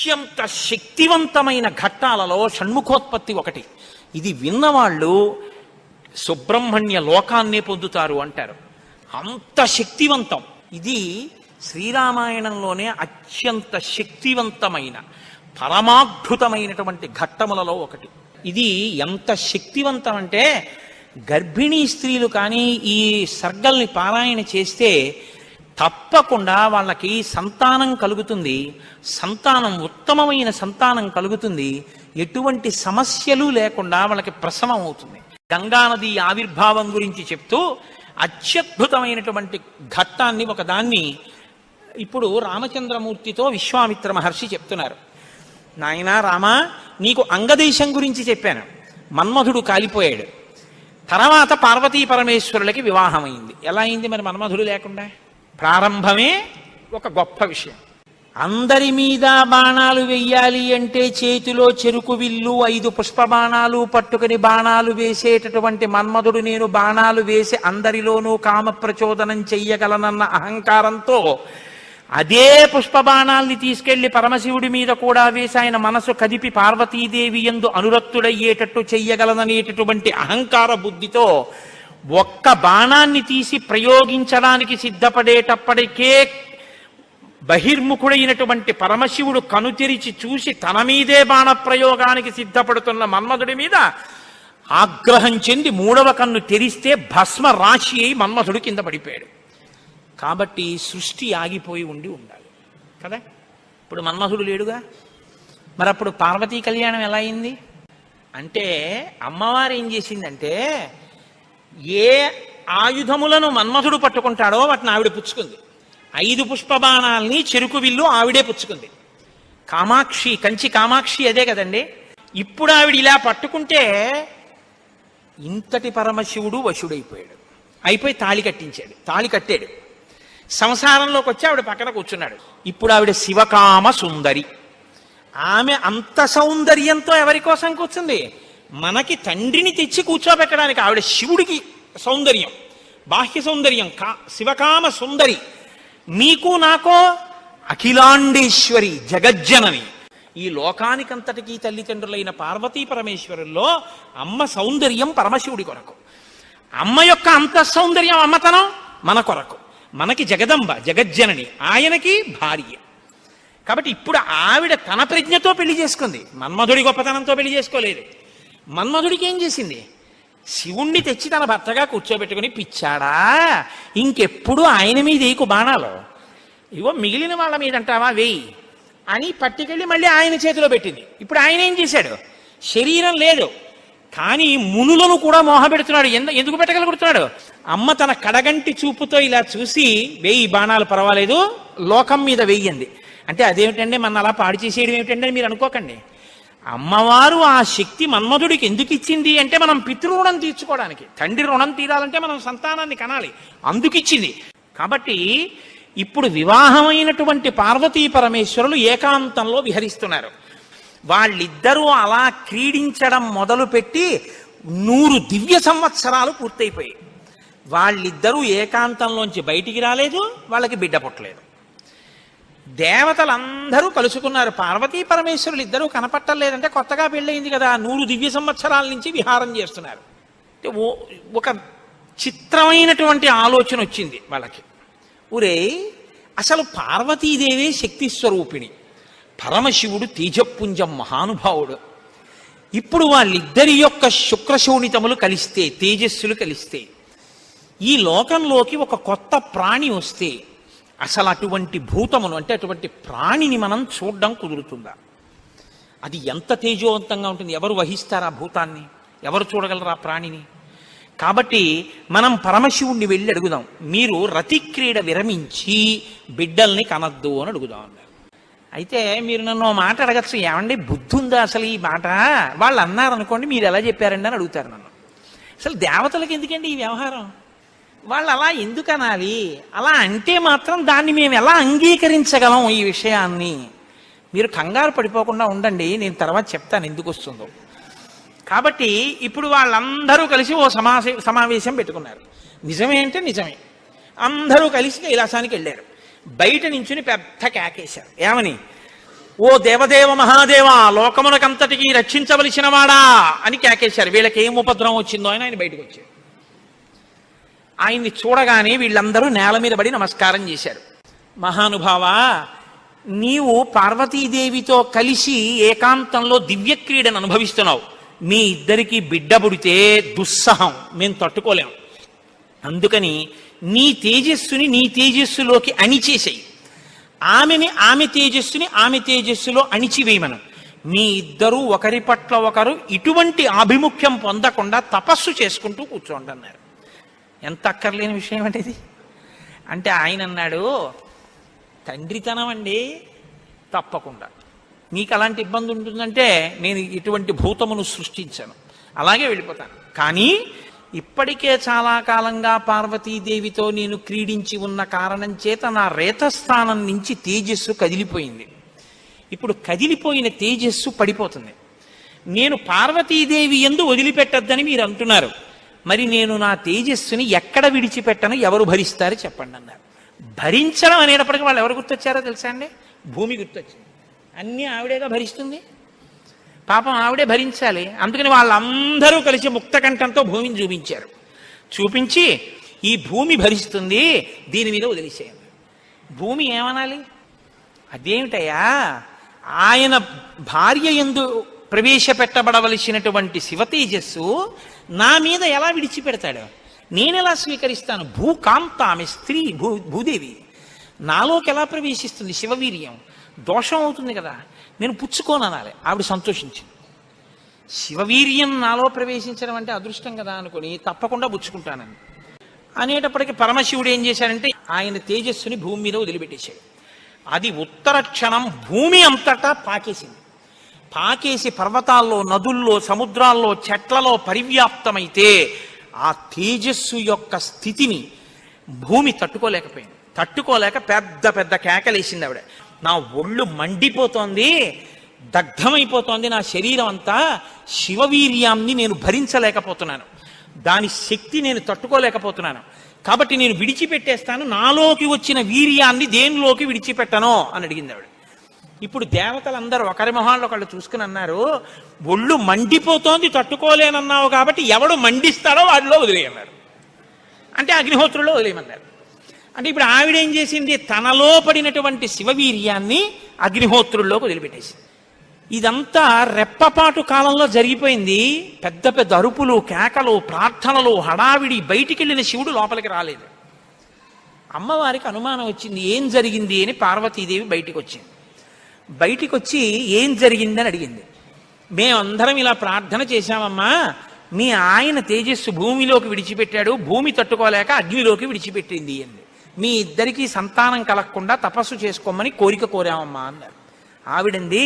అత్యంత శక్తివంతమైన ఘట్టాలలో షణ్ముఖోత్పత్తి ఒకటి. ఇది విన్నవాళ్ళు సుబ్రహ్మణ్య లోకాన్నే పొందుతారు అంటారు. అంత శక్తివంతం. ఇది శ్రీరామాయణంలోనే అత్యంత శక్తివంతమైన పరమాద్భుతమైనటువంటి ఘట్టములలో ఒకటి. ఇది ఎంత శక్తివంతం అంటే గర్భిణీ స్త్రీలు కానీ ఈ సర్గల్ని పారాయణ చేస్తే తప్పకుండా వాళ్ళకి సంతానం కలుగుతుంది. సంతానం ఉత్తమమైన సంతానం కలుగుతుంది. ఎటువంటి సమస్యలు లేకుండా వాళ్ళకి ప్రసవం అవుతుంది. గంగానది ఆవిర్భావం గురించి చెప్తూ అత్యద్భుతమైనటువంటి ఘట్టాన్ని ఒకదాన్ని ఇప్పుడు రామచంద్రమూర్తితో విశ్వామిత్ర మహర్షి చెప్తున్నారు. నాయనా రామ, నీకు అంగదేశం గురించి చెప్పాను. మన్మధుడు కాలిపోయాడు. తర్వాత పార్వతీ పరమేశ్వరులకి వివాహమైంది. ఎలా అయింది మరి మన్మధుడు లేకుండా? ప్రారంభమే ఒక గొప్ప విషయం. అందరి మీద బాణాలు వెయ్యాలి అంటే చేతిలో చెరుకు విల్లు 5 పుష్ప బాణాలు పట్టుకుని బాణాలు వేసేటటువంటి మన్మధుడు నేను బాణాలు వేసి అందరిలోనూ కామ ప్రచోదనం చెయ్యగలనన్న అహంకారంతో అదే పుష్ప బాణాల్ని తీసుకెళ్లి పరమశివుడి మీద కూడా వేసి ఆయన మనసు కదిపి పార్వతీదేవి యందు అనురక్తుడయ్యేటట్టు చెయ్యగలననేటటువంటి అహంకార బుద్ధితో ఒక్క బాణాన్ని తీసి ప్రయోగించడానికి సిద్ధపడేటప్పటికే బహిర్ముఖుడైనటువంటి పరమశివుడు కనుతెరిచి చూసి తన మీదే బాణ ప్రయోగానికి సిద్ధపడుతున్న మన్మధుడి మీద ఆగ్రహం చెంది 3వ కన్ను తెరిస్తే భస్మ రాశి అయి మన్మధుడు కింద పడిపోయాడు. కాబట్టి సృష్టి ఆగిపోయి ఉండాలి కదా. ఇప్పుడు మన్మధుడు లేడుగా, మరి అప్పుడు పార్వతీ కళ్యాణం ఎలా అయింది అంటే అమ్మవారు ఏం చేసిందంటే ఏ ఆయుధములను మన్మధుడు పట్టుకుంటాడో వాటిని ఆవిడ పుచ్చుకుంది. 5 పుష్ప బాణాలని చెరుకు విల్లు ఆవిడే పుచ్చుకుంది. కామాక్షి, కంచి కామాక్షి అదే కదండి. ఇప్పుడు ఆవిడ ఇలా పట్టుకుంటే ఇంతటి పరమశివుడు వశుడైపోయాడు. అయిపోయి తాళి కట్టాడు. సంసారంలోకి వచ్చి ఆవిడ పక్కన కూర్చున్నాడు. ఇప్పుడు ఆవిడ శివకామ సుందరి. ఆమె అంత సౌందర్యంతో ఎవరి కోసం కూర్చుంది? మనకి తండ్రిని తెచ్చి కూర్చోబెట్టడానికి. ఆవిడ శివుడికి సౌందర్యం, బాహ్య సౌందర్యం, శివకామ సుందరి. మీకు నాకో అఖిలాండేశ్వరి, జగజ్జనని. ఈ లోకానికంతటికీ తల్లిదండ్రులైన పార్వతీ పరమేశ్వరుల్లో అమ్మ సౌందర్యం పరమశివుడి కొరకు, అమ్మ యొక్క అంత సౌందర్యం అమ్మతనం మన కొరకు. మనకి జగదంబ, జగజ్జనని, ఆయనకి భార్య. కాబట్టి ఇప్పుడు ఆవిడ తన ప్రజ్ఞతో పెళ్లి చేసుకుంది, మన్మధుడి గొప్పతనంతో పెళ్లి చేసుకోలేదు. మన్మధుడికి ఏం చేసింది? శివుణ్ణి తెచ్చి తన భర్తగా కూర్చోబెట్టుకుని, పిచ్చాడా ఇంకెప్పుడు ఆయన మీద వేయకు బాణాలు, ఇగో మిగిలిన వాళ్ళ మీద అంటావా వేయి అని పట్టుకెళ్ళి మళ్ళీ ఆయన చేతిలో పెట్టింది. ఇప్పుడు ఆయన ఏం చేశాడు? శరీరం లేదు కానీ మునులను కూడా మోహపెడుతున్నాడు. ఎందుకు పెట్టగలుగుతున్నాడు? అమ్మ తన కడగంటి చూపుతో ఇలా చూసి వేయి బాణాలు పర్వాలేదు, లోకం మీద వెయ్యింది అంటే అదేమిటండి మన అలా పాడు చేసేయడం ఏమిటండి మీరు అనుకోకండి. అమ్మవారు ఆ శక్తి మన్మధుడికి ఎందుకు ఇచ్చింది అంటే మనం పితృరుణం తీర్చుకోవడానికి. తండ్రి రుణం తీరాలంటే మనం సంతానాన్ని కనాలి, అందుకిచ్చింది. కాబట్టి ఇప్పుడు వివాహమైనటువంటి పార్వతీ పరమేశ్వరులు ఏకాంతంలో విహరిస్తున్నారు. వాళ్ళిద్దరూ అలా క్రీడించడం మొదలుపెట్టి 100 దివ్య సంవత్సరాలు పూర్తయిపోయాయి. వాళ్ళిద్దరూ ఏకాంతంలోంచి బయటికి రాలేదు, వాళ్ళకి బిడ్డ పుట్టలేదు. దేవతలందరూ కలుసుకున్నారు. పార్వతీ పరమేశ్వరులు ఇద్దరూ కనపట్టలేదంటే కొత్తగా పెళ్ళయింది కదా, 100 దివ్య సంవత్సరాల నుంచి విహారం చేస్తున్నారు. ఒక చిత్రమైనటువంటి ఆలోచన వచ్చింది వాళ్ళకి. ఊరే అసలు పార్వతీదేవే శక్తి స్వరూపిణి, పరమశివుడు తేజపుంజం మహానుభావుడు. ఇప్పుడు వాళ్ళిద్దరి యొక్క శుక్రశోణితములు కలిస్తే, తేజస్సులు కలిస్తే ఈ లోకంలోకి ఒక కొత్త ప్రాణి వస్తే అసలు అటువంటి భూతమును అంటే అటువంటి ప్రాణిని మనం చూడడం కుదురుతుందా? అది ఎంత తేజోవంతంగా ఉంటుంది? ఎవరు వహిస్తారు ఆ భూతాన్ని? ఎవరు చూడగలరు ఆ ప్రాణిని? కాబట్టి మనం పరమశివుణ్ణి వెళ్ళి అడుగుదాం, మీరు రతిక్రీడ విరమించి బిడ్డల్ని కనద్దు అని అడుగుదాం అన్నారు. అయితే మీరు నన్ను మాట అడగచ్చు, ఏమండి బుద్ధి ఉందా అసలు ఈ మాట? వాళ్ళు అన్నారనుకోండి, మీరు ఎలా చెప్పారండి అని అడుగుతారు నన్ను. అసలు దేవతలకు ఎందుకండి ఈ వ్యవహారం? వాళ్ళు అలా ఎందుకు అనాలి? అలా అంటే మాత్రం దాన్ని మేము ఎలా అంగీకరించగలం ఈ విషయాన్ని? మీరు కంగారు పడిపోకుండా ఉండండి, నేను తర్వాత చెప్తాను ఎందుకు వస్తుందో. కాబట్టి ఇప్పుడు వాళ్ళందరూ కలిసి ఓ సమావేశం పెట్టుకున్నారు. నిజమే అంటే నిజమే. అందరూ కలిసి కైలాసానికి వెళ్ళారు. బయట నించుని పెద్ద కేకేశారు. ఏమని? ఓ దేవదేవ మహాదేవ, లోకమునకంతటికి రక్షించవలసిన వాడా అని కేకేశారు. వీళ్ళకి ఏం ఉపద్రవం వచ్చిందో అని ఆయన బయటకు వచ్చారు. ఆయన్ని చూడగానే వీళ్ళందరూ నేల మీద పడి నమస్కారం చేశారు. మహానుభావా, నీవు పార్వతీదేవితో కలిసి ఏకాంతంలో దివ్యక్రీడను అనుభవిస్తున్నావు. మీ ఇద్దరికి బిడ్డ పుడితే దుస్సహం, మేము తట్టుకోలేం. అందుకని నీ తేజస్సుని నీ తేజస్సులోకి అణిచేసేయి, ఆమె తేజస్సుని ఆమె తేజస్సులో అణిచివేయమను. మీ ఇద్దరూ ఒకరి పట్ల ఒకరు ఇటువంటి ఆభిముఖ్యం పొందకుండా తపస్సు చేసుకుంటూ కూర్చోండి అన్నారు. ఎంత అక్కర్లేని విషయం అంటే ఇది. అంటే ఆయన అన్నాడు, తండ్రితనం అండి, తప్పకుండా నీకు అలాంటి ఇబ్బంది ఉంటుందంటే నేను ఇటువంటి భూతమును సృష్టించాను, అలాగే వెళ్ళిపోతాను. కానీ ఇప్పటికే చాలా కాలంగా పార్వతీదేవితో నేను క్రీడించి ఉన్న కారణం చేత నా రేతస్థానం నుంచి తేజస్సు కదిలిపోయింది. ఇప్పుడు కదిలిపోయిన తేజస్సు పడిపోతుంది. నేను పార్వతీదేవి యందు వదిలిపెట్టద్దని మీరు అంటున్నారు. మరి నేను నా తేజస్సుని ఎక్కడ విడిచిపెట్టను, ఎవరు భరిస్తారు చెప్పండి అన్నారు. భరించడం అనేటప్పటికీ వాళ్ళు ఎవరు గుర్తొచ్చారో తెలుసా అండి? భూమి గుర్తొచ్చింది. అన్నీ ఆవిడేగా భరిస్తుంది, పాపం ఆవిడే భరించాలి. అందుకని వాళ్ళందరూ కలిసి ముక్తకంఠంతో భూమిని చూపించారు. చూపించి ఈ భూమి భరిస్తుంది, దీని మీద వదిలేసేయండి. భూమి ఏమనాలి? అదేమిటయ్యా, ఆయన భార్య యందు ప్రవేశపెట్టబడవలసినటువంటి శివతేజస్సు నా మీద ఎలా విడిచిపెడతాడు? నేనెలా స్వీకరిస్తాను? భూకాంత, ఆమె స్త్రీ, భూదేవి నాలోకి ఎలా ప్రవేశిస్తుంది? శివవీర్యం దోషం అవుతుంది కదా, నేను పుచ్చుకోననాలి. ఆవిడ సంతోషించింది. శివవీర్యం నాలో ప్రవేశించడం అంటే అదృష్టం కదా అనుకుని తప్పకుండా పుచ్చుకుంటానని అనేటప్పటికీ పరమశివుడు ఏం చేశాడంటే ఆయన తేజస్సుని భూమి మీద వదిలిపెట్టేశాడు. అది ఉత్తర క్షణం భూమి అంతటా పాకేసింది. పాకేసి పర్వతాల్లో, నదుల్లో, సముద్రాల్లో, చెట్లలో పరివ్యాప్తమైతే ఆ తేజస్సు యొక్క స్థితిని భూమి తట్టుకోలేకపోయింది. తట్టుకోలేక పెద్ద పెద్ద కేకలేసింది ఆవిడ. నా ఒళ్ళు మండిపోతోంది, దగ్ధమైపోతోంది నా శరీరం అంతా, శివవీర్యాన్ని నేను భరించలేకపోతున్నాను, దాని శక్తి నేను తట్టుకోలేకపోతున్నాను, కాబట్టి నేను విడిచిపెట్టేస్తాను, నాలోకి వచ్చిన వీర్యాన్ని దేనిలోకి విడిచిపెట్టను అని అడిగింది ఆవిడ. ఇప్పుడు దేవతలందరూ ఒకరి మొహాల్లో ఒకళ్ళు చూసుకుని అన్నారు, ఒళ్ళు మండిపోతోంది తట్టుకోలేనన్నావు కాబట్టి ఎవడు మండిస్తాడో వాడిలో వదిలేయన్నారు. అంటే అగ్నిహోత్రుల్లో వదిలేయమన్నారు. అంటే ఇప్పుడు ఆవిడేం చేసింది? తనలో పడినటువంటి శివవీర్యాన్ని అగ్నిహోత్రుల్లోకి వదిలిపెట్టేసింది. ఇదంతా రెప్పపాటు కాలంలో జరిగిపోయింది. పెద్ద పెద్ద అరుపులు, కేకలు, ప్రార్థనలు, హడావిడి. బయటికి వెళ్ళిన శివుడు లోపలికి రాలేదు. అమ్మవారికి అనుమానం వచ్చింది, ఏం జరిగింది అని. పార్వతీదేవి బయటికి వచ్చింది. బయటికి వచ్చి ఏం జరిగిందని అడిగింది. మేమందరం ఇలా ప్రార్థన చేశామమ్మా, మీ ఆయన తేజస్సు భూమిలోకి విడిచిపెట్టాడు, భూమి తట్టుకోలేక అగ్నిలోకి విడిచిపెట్టింది అంది. మీ ఇద్దరికీ సంతానం కలగకుండా తపస్సు చేసుకోమని కోరిక కోరామమ్మా అన్నారు. ఆవిడంది,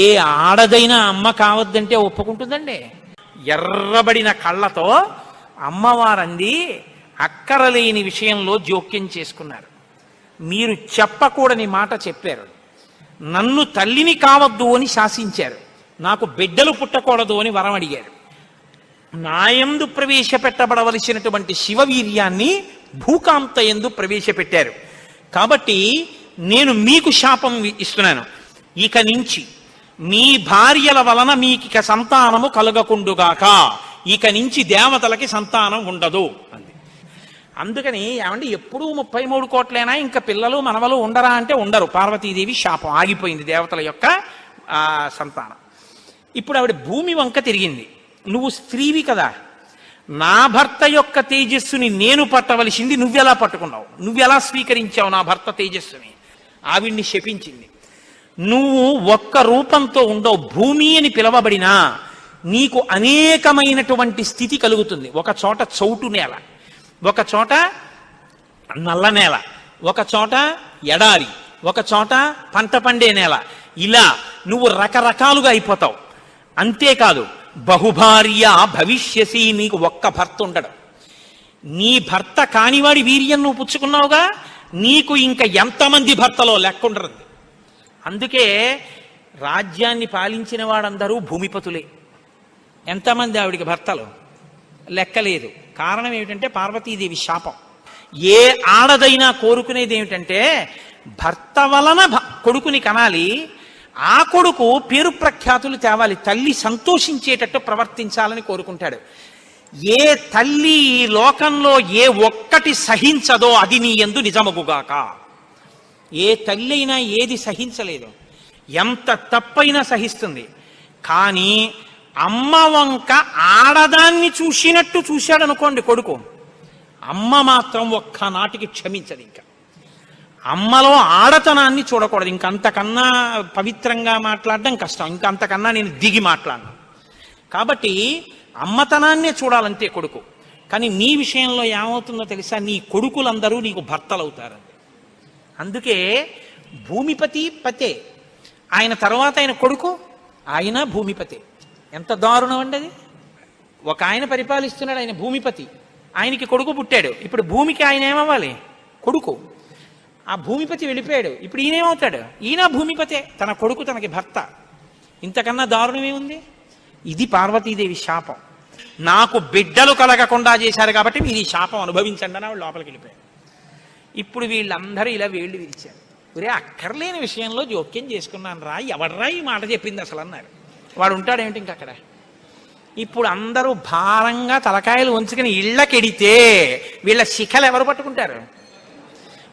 ఏ ఆడదైనా అమ్మ కావద్దంటే ఒప్పుకుంటుందండి? ఎర్రబడిన కళ్ళతో అమ్మవారంది, అక్కరలేని విషయంలో జోక్యం చేసుకున్నారు. మీరు చెప్పకూడని మాట చెప్పారు, నన్ను తల్లిని కావద్దు అని శాసించారు, నాకు బిడ్డలు పుట్టకూడదు అని వరం అడిగారు, నాయందు ప్రవేశపెట్టబడవలసినటువంటి శివవీర్యాన్ని భూకాంత యందు ప్రవేశపెట్టారు. కాబట్టి నేను మీకు శాపం ఇస్తున్నాను, ఇక నుంచి మీ భార్యల వలన మీకు సంతానము కలగకుండుగాక, ఇక నుంచి దేవతలకి సంతానం ఉండదు అంది. అందుకని ఏమంటే ఎప్పుడూ 33 కోట్లైనా ఇంకా పిల్లలు మనవలు ఉండరా అంటే ఉండరు. పార్వతీదేవి శాపం ఆగిపోయింది దేవతల యొక్క సంతానం. ఇప్పుడు ఆవిడ భూమి వంక తిరిగింది. నువ్వు స్త్రీవి కదా, నా భర్త యొక్క తేజస్సుని నేను పట్టవలసింది నువ్వెలా పట్టుకున్నావు, నువ్వెలా స్వీకరించావు నా భర్త తేజస్సుని? ఆవిడ్ని శపించింది. నువ్వు ఒక్క రూపంతో ఉండవు, భూమి అని పిలవబడినా నీకు అనేకమైనటువంటి స్థితి కలుగుతుంది. ఒక చోట చౌటు నేల, ఒక చోట నల్ల నేల, ఒక చోట ఎడారి, ఒక చోట పంట పండే నేల. ఇలా నువ్వు రకరకాలుగా అయిపోతావు. అంతేకాదు, బహుభార్య భవిష్యసి, నీకు ఒక్క భర్త ఉండడు. నీ భర్త కానివాడి వీర్యం నువ్వు పుచ్చుకున్నావుగా, నీకు ఇంకా ఎంతమంది భర్తలో లెక్కుండరు. అందుకే రాజ్యాన్ని పాలించిన వాడందరూ భూమిపతులే. ఎంతమంది ఆవిడికి భర్తలు లెక్కలేదు. కారణం ఏమిటంటే పార్వతీదేవి శాపం. ఏ ఆడదైనా కోరుకునేది ఏమిటంటే భర్త వలన కొడుకుని కనాలి, ఆ కొడుకు పేరు ప్రఖ్యాతులు తేవాలి, తల్లి సంతోషించేటట్టు ప్రవర్తించాలని కోరుకుంటాడు. ఏ తల్లి ఈ లోకంలో ఏ ఒక్కటి సహించదో అది నీ యందు నిజమగుగాక. ఏ తల్లి అయినా ఏది సహించలేదు, ఎంత తప్పైనా సహిస్తుంది. కానీ అమ్మ వంక ఆడదాన్ని చూసినట్టు చూశాడు అనుకోండి కొడుకు, అమ్మ మాత్రం ఒక్కనాటికి క్షమించదు. ఇంకా అమ్మలో ఆడతనాన్ని చూడకూడదు. ఇంకంతకన్నా పవిత్రంగా మాట్లాడడం కష్టం, ఇంకంతకన్నా నేను దిగి మాట్లాడను. కాబట్టి అమ్మతనాన్నే చూడాలంతే కొడుకు. కానీ నీ విషయంలో ఏమవుతుందో తెలుసా, నీ కొడుకులందరూ నీకు భర్తలవుతారు. అందుకే భూమిపతి పతే, ఆయన తర్వాత ఆయన కొడుకు, ఆయన భూమిపతి. ఎంత దారుణం అండి అది. ఒక ఆయన పరిపాలిస్తున్నాడు, ఆయన భూమిపతి, ఆయనకి కొడుకు పుట్టాడు. ఇప్పుడు భూమికి ఆయన ఏమవ్వాలి? కొడుకు. ఆ భూమిపతి వెళ్ళిపోయాడు, ఇప్పుడు ఈయనేమవుతాడు? ఈయన భూమిపతే, తన కొడుకు తనకి భర్త. ఇంతకన్నా దారుణమే ఉంది? ఇది పార్వతీదేవి శాపం. నాకు బిడ్డలు కలగకుండా చేశారు కాబట్టి మీరు ఈ శాపం అనుభవించండి అని వాళ్ళు లోపలికి వెళ్ళిపోయారు. ఇప్పుడు వీళ్ళందరూ ఇలా వేళ్ళు విరిచారు. ఒరే, అక్కర్లేని విషయంలో జోక్యం చేసుకున్నాను రా, ఎవడ్రా ఈ మాట చెప్పింది అసలు అన్నారు. వాడు ఉంటాడేమిటి ఇంక అక్కడ. ఇప్పుడు అందరూ భారంగా తలకాయలు ఉంచుకుని ఇళ్ళకెడితే వీళ్ళ శిఖలు ఎవరు పట్టుకుంటారు?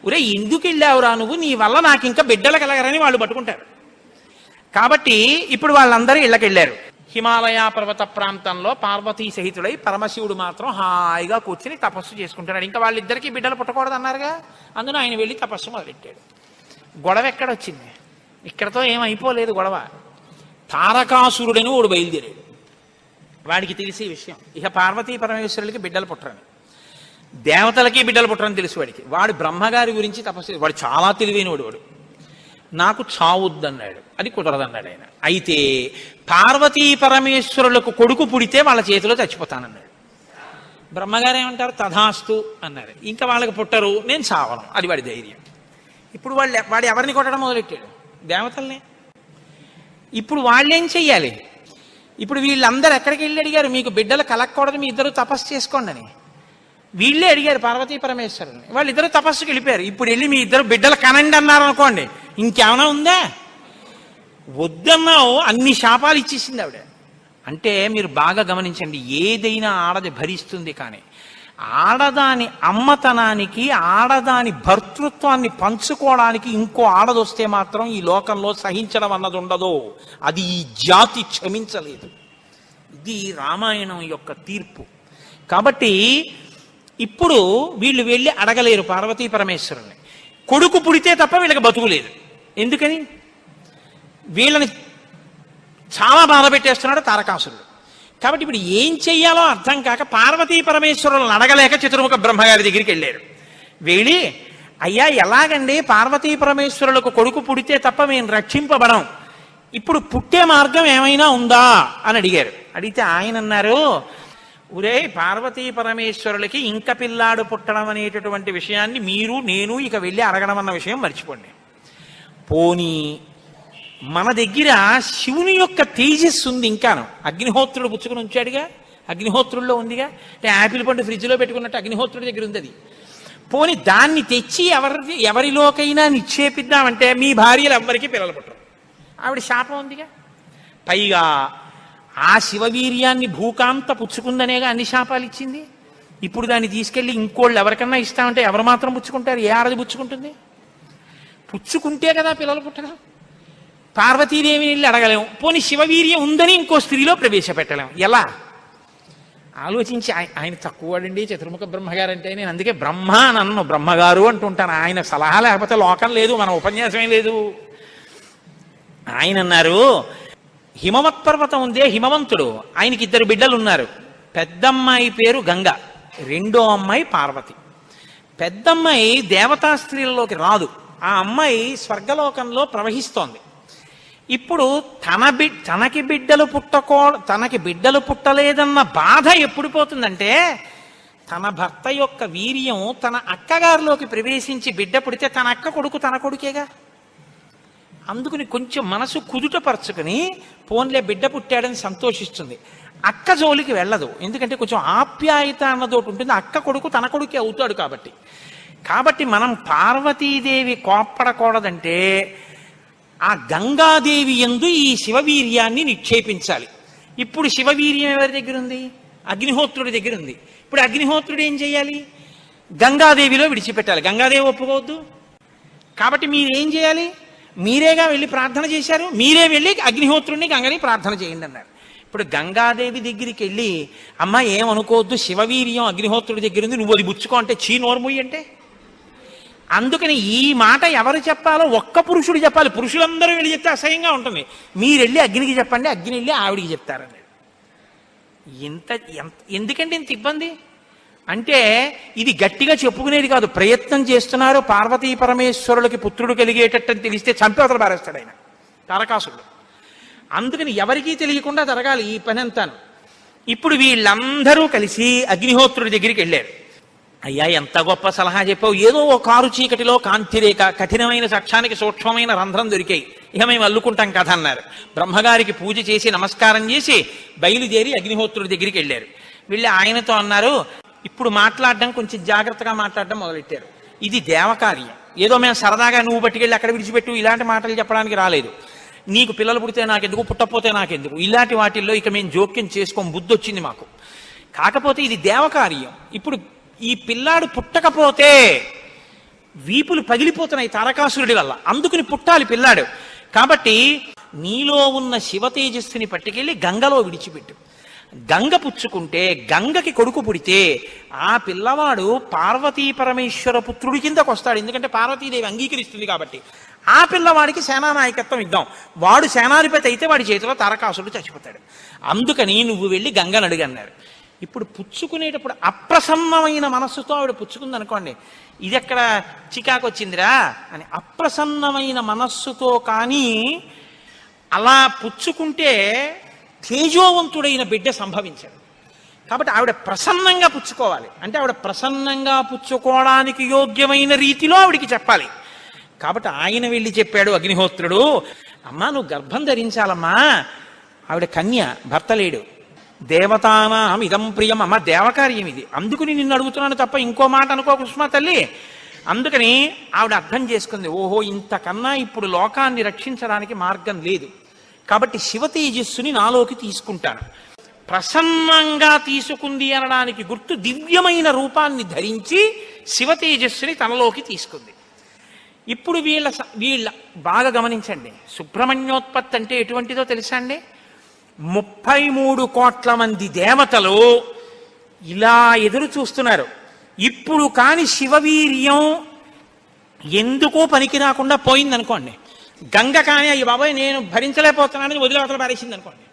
ఒరే, ఎందుకు వెళ్ళావురా నువ్వు, నీ వల్ల నాకు ఇంకా బిడ్డలు కలగరని వాళ్ళు పట్టుకుంటారు. కాబట్టి ఇప్పుడు వాళ్ళందరూ ఇళ్ళకెళ్ళారు. హిమాలయ పర్వత ప్రాంతంలో పార్వతీ సహితుడై పరమశివుడు మాత్రం హాయిగా కూర్చుని తపస్సు చేసుకుంటున్నాడు. ఇంకా వాళ్ళిద్దరికీ బిడ్డలు పుట్టకూడదు అన్నారుగా, అందులో ఆయన వెళ్ళి తపస్సు మొదలెట్టాడు. గొడవ ఎక్కడొచ్చింది? ఇక్కడతో ఏమైపోలేదు గొడవ. తారకాసురుడని వాడు బయలుదేరాడు. వాడికి తెలిసే విషయం, ఇక పార్వతీ పరమేశ్వరులకి బిడ్డలు పుట్టరని, దేవతలకి బిడ్డలు పుట్టరని తెలుసు వాడికి. వాడు బ్రహ్మగారి గురించి తపస్సు, వాడు చాలా తెలివైనవాడు. వాడు నాకు చావుద్దన్నాడు, అది కుదరదన్నాడు ఆయన. అయితే పార్వతీ పరమేశ్వరులకు కొడుకు పుడితే వాళ్ళ చేతిలో చచ్చిపోతానన్నాడు. బ్రహ్మగారు ఏమంటారు? తథాస్తు అన్నారు. ఇంకా వాళ్ళకి పుట్టరు, నేను చావను, అది వాడి ధైర్యం. ఇప్పుడు వాడు ఎవరిని కొట్టడం మొదలెట్టాడు? దేవతల్ని. ఇప్పుడు వాళ్ళేం చెయ్యాలి? ఇప్పుడు వీళ్ళందరూ ఎక్కడికి వెళ్ళి అడిగారు, మీకు బిడ్డలు కలగకూడదు, మీ ఇద్దరు తపస్సు చేసుకోండి అని. వీళ్ళే అడిగారు పార్వతీ పరమేశ్వరుని. వాళ్ళిద్దరూ తపస్సుకి వెళ్ళిపోయారు. ఇప్పుడు వెళ్ళి మీ ఇద్దరు బిడ్డలు కనండి అన్నారు అనుకోండి, ఇంకేమైనా ఉందా? వద్దన్నావు, అన్ని శాపాలు ఇచ్చేసింది ఆవిడ. అంటే మీరు బాగా గమనించండి, ఏదైనా ఆడది భరిస్తుంది, కానీ ఆడదాని అమ్మతనానికి, ఆడదాని భర్తృత్వాన్ని పంచుకోవడానికి ఇంకో ఆడదొస్తే మాత్రం ఈ లోకంలో సహించడం అన్నది ఉండదు. అది ఈ జాతి క్షమించలేదు. ఇది రామాయణం యొక్క తీర్పు. కాబట్టి ఇప్పుడు వీళ్ళు వెళ్ళి అడగలేరు పార్వతీ పరమేశ్వరుని. కొడుకు పుడితే తప్ప వీళ్ళకి బతుకులేదు. ఎందుకని? వీళ్ళని చాలా బాధ పెట్టేస్తున్నాడు తారకాసురుడు. కాబట్టి ఇప్పుడు ఏం చెయ్యాలో అర్థం కాక పార్వతీ పరమేశ్వరులను అడగలేక చతుర్ముఖ బ్రహ్మగారి దగ్గరికి వెళ్ళారు. వెళ్ళి, అయ్యా ఎలాగండి, పార్వతీ పరమేశ్వరులకు కొడుకు పుడితే తప్ప మేము రక్షింపబడం, ఇప్పుడు పుట్టే మార్గం ఏమైనా ఉందా అని అడిగారు. అడిగితే ఆయన అన్నారు, ఒరే, పార్వతీ పరమేశ్వరులకి ఇంక పిల్లాడు పుట్టడం అనేటటువంటి విషయాన్ని మీరు నేను ఇక వెళ్ళి అడగడం అన్న విషయం మర్చిపోండి. పోనీ మన దగ్గర శివుని యొక్క తేజస్సు ఉంది ఇంకాను. అగ్నిహోత్రుడు పుచ్చుకుని ఉంచాడుగా, అగ్నిహోత్రుల్లో ఉందిగా. అంటే యాపిల్ పండు ఫ్రిడ్జ్లో పెట్టుకున్నట్టు అగ్నిహోత్రుడి దగ్గర ఉంది అది. పోనీ దాన్ని తెచ్చి ఎవరిలోకైనా నిక్షేపిద్దామంటే మీ భార్యలు ఎవ్వరికీ పిల్లలు పుట్టరు, ఆవిడ శాపం ఉందిగా. పైగా ఆ శివవీర్యాన్ని భూకాంత పుచ్చుకుందనేగా అన్ని శాపాలు ఇచ్చింది. ఇప్పుడు దాన్ని తీసుకెళ్ళి ఇంకోళ్ళు ఎవరికన్నా ఇస్తామంటే ఎవరు మాత్రం పుచ్చుకుంటారు? ఏ ఆడది పుచ్చుకుంటుంది? పుచ్చుకుంటే కదా పిల్లలు పుట్టడం. పార్వతీదేవిని వెళ్ళి అడగలేము, పోనీ శివవీర్యం ఉందని ఇంకో స్త్రీలో ప్రవేశపెట్టలేము. ఎలా ఆలోచించి, ఆయన తక్కువడండి చతుర్ముఖ బ్రహ్మగారు అంటే. నేను అందుకే బ్రహ్మ నన్ను బ్రహ్మగారు అంటుంటాను. ఆయన సలహా లేకపోతే లోకం లేదు, మన ఉపన్యాసమే లేదు. ఆయన అన్నారు, హిమవత్ పర్వతం ఉందే, హిమవంతుడు, ఆయనకి ఇద్దరు బిడ్డలు ఉన్నారు. పెద్దమ్మాయి పేరు గంగ, రెండో అమ్మాయి పార్వతి. పెద్దమ్మాయి దేవతా స్త్రీలలోకి రాదు, ఆ అమ్మాయి స్వర్గలోకంలో ప్రవహిస్తోంది. ఇప్పుడు తనకి బిడ్డలు పుట్టలేదన్న బాధ ఎప్పుడు పోతుందంటే, తన భర్త యొక్క వీర్యం తన అక్కగారిలోకి ప్రవేశించి బిడ్డ పుడితే తన అక్క కొడుకు తన కొడుకేగా. అందుకని కొంచెం మనసు కుదుటపరచుకుని పోన్లే బిడ్డ పుట్టాడని సంతోషిస్తుంది. అక్క జోలికి వెళ్ళదు, ఎందుకంటే కొంచెం ఆప్యాయత అన్నదోటి ఉంటుంది. అక్క కొడుకు తన కొడుకే అవుతాడు కాబట్టి. మనం పార్వతీదేవి కోప్పడకూడదంటే ఆ గంగాదేవి యందు ఈ శివవీర్యాన్ని నిక్షేపించాలి. ఇప్పుడు శివవీర్యం ఎవరి దగ్గర ఉంది? అగ్నిహోత్రుడి దగ్గర ఉంది. ఇప్పుడు అగ్నిహోత్రుడు ఏం చేయాలి? గంగాదేవిలో విడిచిపెట్టాలి. గంగాదేవి ఒప్పుకోవద్దు. కాబట్టి మీరేం చేయాలి? మీరేగా వెళ్ళి ప్రార్థన చేశారు, మీరే వెళ్ళి అగ్నిహోత్రుడిని గంగని ప్రార్థన చేయండి అన్నారు. ఇప్పుడు గంగాదేవి దగ్గరికి వెళ్ళి అమ్మ ఏమనుకోవద్దు, శివవీర్యం అగ్నిహోత్రుడి దగ్గర ఉంది, నువ్వు అది బుచ్చుకో అంటే చీ నోర్ముయ్యి అంటే. అందుకని ఈ మాట ఎవరు చెప్పాలో ఒక్క పురుషుడు చెప్పాలి. పురుషులందరూ వెళ్ళి చెప్తే అసహ్యంగా ఉంటుంది. మీరు వెళ్ళి అగ్నికి చెప్పండి, అగ్ని వెళ్ళి ఆవిడికి చెప్తారని. ఎందుకంటే ఇంత ఇబ్బంది అంటే ఇది గట్టిగా చెప్పుకునేది కాదు, ప్రయత్నం చేస్తున్నారు. పార్వతీ పరమేశ్వరులకి పుత్రుడు కలిగేటట్టని తెలిస్తే చంపేవతలు పారేస్తాడు ఆయన తారకాసురుడు. అందుకని ఎవరికీ తెలియకుండా జరగాలి ఈ పని అంతాను. ఇప్పుడు వీళ్ళందరూ కలిసి అగ్నిహోత్రుడి దగ్గరికి వెళ్ళారు. అయ్యా ఎంత గొప్ప సలహా చెప్పావు, ఏదో ఓ కారు చీకటిలో కాంతిరేఖ, కఠినమైన సాక్ష్యానికి సూక్ష్మమైన రంధ్రం దొరికాయి, ఇక మేము అల్లుకుంటాం కథ అన్నారు. బ్రహ్మగారికి పూజ చేసి నమస్కారం చేసి బయలుదేరి అగ్నిహోత్రుడి దగ్గరికి వెళ్ళారు. వెళ్ళి ఆయనతో అన్నారు, ఇప్పుడు మాట్లాడడం కొంచెం జాగ్రత్తగా మాట్లాడడం మొదలెట్టారు. ఇది దేవకార్యం, ఏదో మేము సరదాగా నువ్వు పట్టుకెళ్ళి అక్కడ విడిచిపెట్టు ఇలాంటి మాటలు చెప్పడానికి రాలేదు. నీకు పిల్లలు పుడితే నాకెందుకు, పుట్టకపోతే నాకెందుకు, ఇలాంటి వాటిల్లో ఇక మేము జోక్యం చేసుకోం, బుద్ధి వచ్చింది మాకు. కాకపోతే ఇది దేవకార్యం. ఇప్పుడు ఈ పిల్లాడు పుట్టకపోతే వీపులు పగిలిపోతున్నాయి తారకాసురుడి వల్ల, అందుకుని పుట్టాలి పిల్లాడు. కాబట్టి నీలో ఉన్న శివ తేజస్సుని పట్టుకెళ్ళి గంగలో విడిచిపెట్టు. గంగ పుచ్చుకుంటే, గంగకి కొడుకు పుడితే ఆ పిల్లవాడు పార్వతీ పరమేశ్వర పుత్రుడి కిందకు వస్తాడు. ఎందుకంటే పార్వతీదేవి అంగీకరిస్తుంది కాబట్టి. ఆ పిల్లవాడికి సేనానాయకత్వం ఇద్దాం, వాడు సేనాధిపతి అయితే వాడి చేతిలో తారకాసురుడు చచ్చిపోతాడు. అందుకని నువ్వు వెళ్ళి గంగను అడిగన్నారు. ఇప్పుడు పుచ్చుకునేటప్పుడు అప్రసన్నమైన మనస్సుతో ఆవిడ పుచ్చుకుంది అనుకోండి, ఇది ఎక్కడ చికాకు వచ్చిందిరా అని. అప్రసన్నమైన మనస్సుతో కానీ అలా పుచ్చుకుంటే తేజోవంతుడైన బిడ్డ సంభవించాడు. కాబట్టి ఆవిడ ప్రసన్నంగా పుచ్చుకోవాలి. అంటే ఆవిడ ప్రసన్నంగా పుచ్చుకోవడానికి యోగ్యమైన రీతిలో ఆవిడికి చెప్పాలి. కాబట్టి ఆయన వెళ్ళి చెప్పాడు అగ్నిహోత్రుడు, అమ్మా నువ్వు గర్భం ధరించాలమ్మా, ఆవిడ కన్య, భర్త లేడు. దేవతానాం ఇదం ప్రియం, అమ్మ దేవకార్యం ఇది, అందుకుని నిన్ను అడుగుతున్నాను తప్ప ఇంకో మాట అనుకో కుష్మా తల్లి. అందుకని ఆవిడ అర్థం చేసుకుంది, ఓహో ఇంతకన్నా ఇప్పుడు లోకాన్ని రక్షించడానికి మార్గం లేదు, కాబట్టి శివ తేజస్సుని నాలోకి తీసుకుంటాను. ప్రసన్నంగా తీసుకుంది అనడానికి గుర్తు దివ్యమైన రూపాన్ని ధరించి శివ తేజస్సుని తనలోకి తీసుకుంది. ఇప్పుడు వీళ్ళ బాగా గమనించండి, సుబ్రహ్మణ్యోత్పత్తి అంటే ఎటువంటిదో తెలుసా అండి? 33 కోట్ల మంది దేవతలు ఇలా ఎదురు చూస్తున్నారు. ఇప్పుడు కాని శివవీర్యం ఎందుకో పనికి రాకుండా పోయిందనుకోండి, గంగ కానీ అయ్యి బాబాయ్ నేను భరించలేకపోతున్నానని వదిలేవతలు పారేసింది అనుకోండి,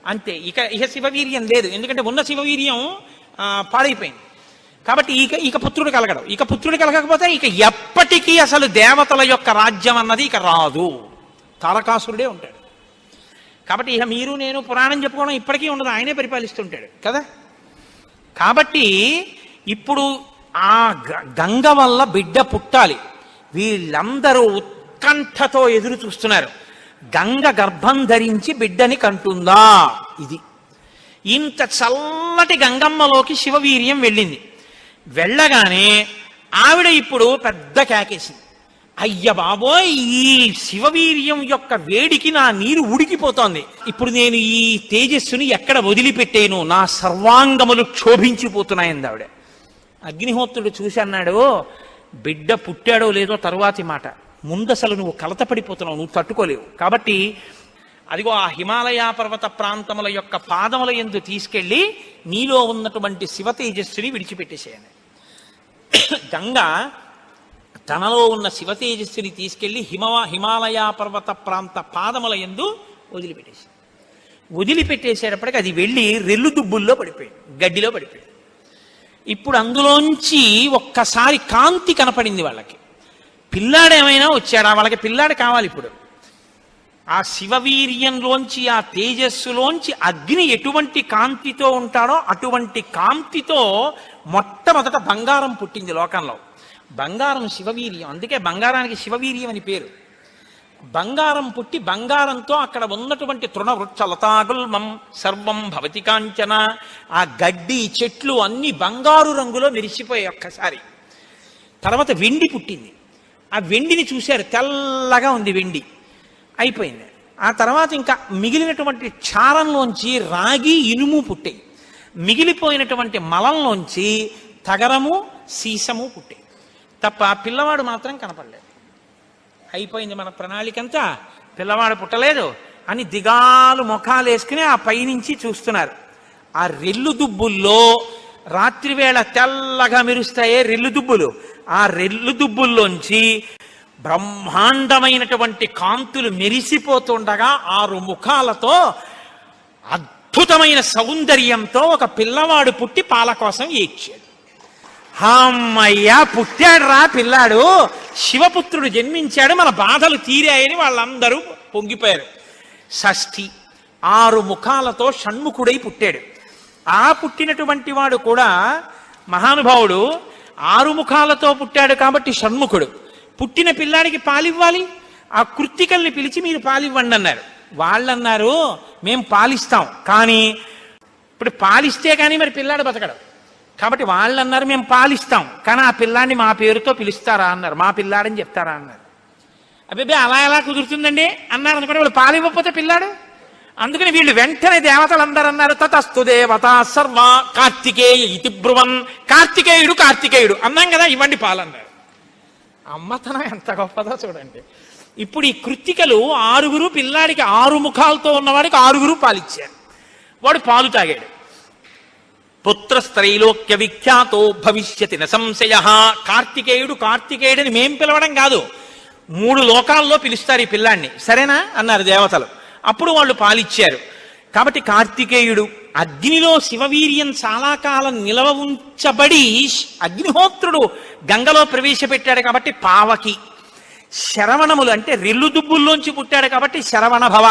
అంతే. ఇక శివవీర్యం లేదు, ఎందుకంటే ఉన్న శివవీర్యం పాడైపోయింది. కాబట్టి ఇక పుత్రుడు కలగడు. ఇక పుత్రుడు కలగకపోతే ఇక ఎప్పటికీ అసలు దేవతల యొక్క రాజ్యం అన్నది ఇక రాదు, తారకాసురుడే ఉంటాడు. కాబట్టి ఇక మీరు నేను పురాణం చెప్పుకోవడం ఇప్పటికీ ఉండదు, ఆయనే పరిపాలిస్తుంటాడు కదా. కాబట్టి ఇప్పుడు ఆ గంగ వల్ల బిడ్డ పుట్టాలి. వీళ్ళందరూ ఉత్కంఠతో ఎదురు చూస్తున్నారు, గంగ గర్భం ధరించి బిడ్డని కంటుందా. ఇది ఇంత చల్లటి గంగమ్మలోకి శివవీర్యం వెళ్ళింది. వెళ్ళగానే ఆవిడ ఇప్పుడు పెద్ద కేకేసింది, అయ్య బాబోయ్ ఈ శివవీర్యం యొక్క వేడికి నా నీరు ఉడికిపోతోంది, ఇప్పుడు నేను ఈ తేజస్సుని ఎక్కడ వదిలిపెట్టేను, నా సర్వాంగములు క్షోభించిపోతున్నాయంది ఆవిడ. అగ్నిహోత్రుడు చూసి అన్నాడు, బిడ్డ పుట్టాడో లేదో తరువాతి మాట, ముందసలు నువ్వు కలతపడిపోతున్నావు, నువ్వు తట్టుకోలేవు. కాబట్టి అదిగో ఆ హిమాలయ పర్వత ప్రాంతముల యొక్క పాదముల యందు తీసుకెళ్ళి నీలో ఉన్నటువంటి శివ తేజస్సుని విడిచిపెట్టేసేయాలి. గంగ తనలో ఉన్న శివ తేజస్సుని తీసుకెళ్లి హిమాలయ పర్వత ప్రాంత పాదముల యందు వదిలిపెట్టేసేటప్పటికి అది వెళ్ళి రెల్లు దుబ్బుల్లో పడిపోయింది, గడ్డిలో పడిపోయింది. ఇప్పుడు అందులోంచి ఒక్కసారి కాంతి కనపడింది వాళ్ళకి. పిల్లాడు ఏమైనా వచ్చాడా? వాళ్ళకి పిల్లాడు కావాలి. ఇప్పుడు ఆ శివవీర్యంలోంచి, ఆ తేజస్సులోంచి అగ్ని ఎటువంటి కాంతితో ఉంటాడో అటువంటి కాంతితో మొట్టమొదట బంగారం పుట్టింది లోకంలో. బంగారం శివవీర్యం, అందుకే బంగారానికి శివవీర్యం అని పేరు. బంగారం పుట్టి బంగారంతో అక్కడ ఉన్నటువంటి తృణవృక్ష లతాగుల్మం సర్వం భవతి కాంచన, ఆ గడ్డి చెట్లు అన్ని బంగారు రంగులో మెరిసిపోయాయి ఒక్కసారి. తర్వాత వెండి పుట్టింది. ఆ వెండిని చూశారు, తెల్లగా ఉంది వెండి. అయిపోయింది. ఆ తర్వాత ఇంకా మిగిలినటువంటి క్షారంలోంచి రాగి ఇనుము పుట్టాయి. మిగిలిపోయినటువంటి మలంలోంచి తగరము సీసము పుట్టాయి తప్ప పిల్లవాడు మాత్రం కనపడలేదు. అయిపోయింది మన ప్రణాళికంతా, పిల్లవాడు పుట్టలేదు అని దిగాలు ముఖాలు వేసుకుని ఆ పైనుంచి చూస్తున్నారు. ఆ రెల్లు దుబ్బుల్లో రాత్రివేళ తెల్లగా మెరుస్తాయే రెల్లు దుబ్బులు, ఆ రెల్లు దుబ్బుల్లోంచి బ్రహ్మాండమైనటువంటి కాంతులు మెరిసిపోతుండగా 6 ముఖాలతో అద్భుతమైన సౌందర్యంతో ఒక పిల్లవాడు పుట్టి పాల కోసం ఏడ్చాడు. అమ్మయ్యా పుట్టాడు రా పిల్లాడు, శివపుత్రుడు జన్మించాడు, మన బాధలు తీరాయని వాళ్ళందరూ పొంగిపోయారు. షష్ఠి 6 ముఖాలతో షణ్ముఖుడై పుట్టాడు. ఆ పుట్టినటువంటి వాడు కూడా మహానుభావుడు 6 ముఖాలతో పుట్టాడు కాబట్టి షణ్ముఖుడు. పుట్టిన పిల్లాడికి పాలివ్వాలి, ఆ కృత్తికల్ని పిలిచి మీరు పాలివ్వండి అన్నారు. వాళ్ళన్నారు మేం పాలిస్తాం, కానీ ఇప్పుడు పాలిస్తే కానీ మరి పిల్లాడు బతకడు. కాబట్టి వాళ్ళన్నారు మేము పాలిస్తాం, కానీ ఆ పిల్లాడిని మా పేరుతో పిలుస్తారా అన్నారు, మా పిల్లాడని చెప్తారా అన్నారు. అబ్బే అలా ఎలా కుదురుతుందండి అన్నారు అనుకోండి. వాళ్ళు పాలివ్వకపోతే పిల్లాడు. అందుకని వీళ్ళు వెంటనే దేవతలందరూ అన్నారు తతస్తు దేవత సర్వ కార్తికేయ ఇతి బ్రువన్, కార్తికేయుడు అన్నాం కదా, ఇవ్వండి పాలన్నారు. అమ్మతనం ఎంత గొప్పదో చూడండి. ఇప్పుడు ఈ కృత్తికలు 6 పిల్లాడికి 6 ముఖాలతో ఉన్నవాడికి 6 పాలిచ్చారు. వాడు పాలు తాగాడు. పుత్రస్త్రైలోక్య విఖ్యాతో భవిష్యతి న సంశయ. కార్తికేయుడని మేం పిలవడం కాదు, 3 లోకాల్లో పిలుస్తారు ఈ పిల్లాన్ని, సరేనా అన్నారు దేవతలు. అప్పుడు వాళ్ళు పాలిచ్చారు. కాబట్టి కార్తికేయుడు. అగ్నిలో శివవీర్యం చాలా కాలం నిలవ ఉంచబడి అగ్నిహోత్రుడు గంగలో ప్రవేశపెట్టాడు కాబట్టి పావకి. శరవణములు అంటే రెల్లు దుబ్బుల్లోంచి పుట్టాడు కాబట్టి శరవణ భవ.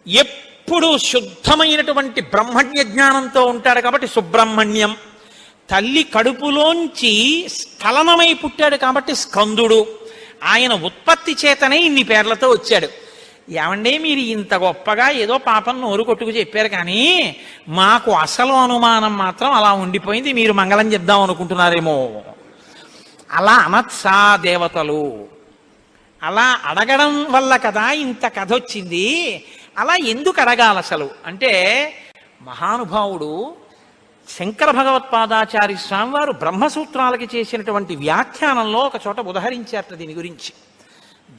ఎప్పుడు శుద్ధమైనటువంటి బ్రహ్మజ్ఞ జ్ఞానంతో ఉంటాడు కాబట్టి సుబ్రహ్మణ్యం. తల్లి కడుపులోంచి స్ఖలనమై పుట్టాడు కాబట్టి స్కందుడు. ఆయన ఉత్పత్తి చేతనే ఇన్ని పేర్లతో వచ్చాడు. ఏమంటే మీరు ఇంత గొప్పగా ఏదో పాపం నోరు కొట్టుకు చెప్పారు, కానీ మాకు అసలు అనుమానం మాత్రం అలా ఉండిపోయింది, మీరు మంగళం చెప్దాం అనుకుంటున్నారేమో. అలా అనత్సా దేవతలు, అలా అడగడం వల్ల కదా ఇంత కథ వచ్చింది. అలా ఎందుకు అడగాలి అసలు అంటే, మహానుభావుడు శంకర భగవత్పాదాచార్య స్వామి వారు బ్రహ్మసూత్రాలకి చేసినటువంటి వ్యాఖ్యానంలో ఒక చోట ఉదహరించారట దీని గురించి.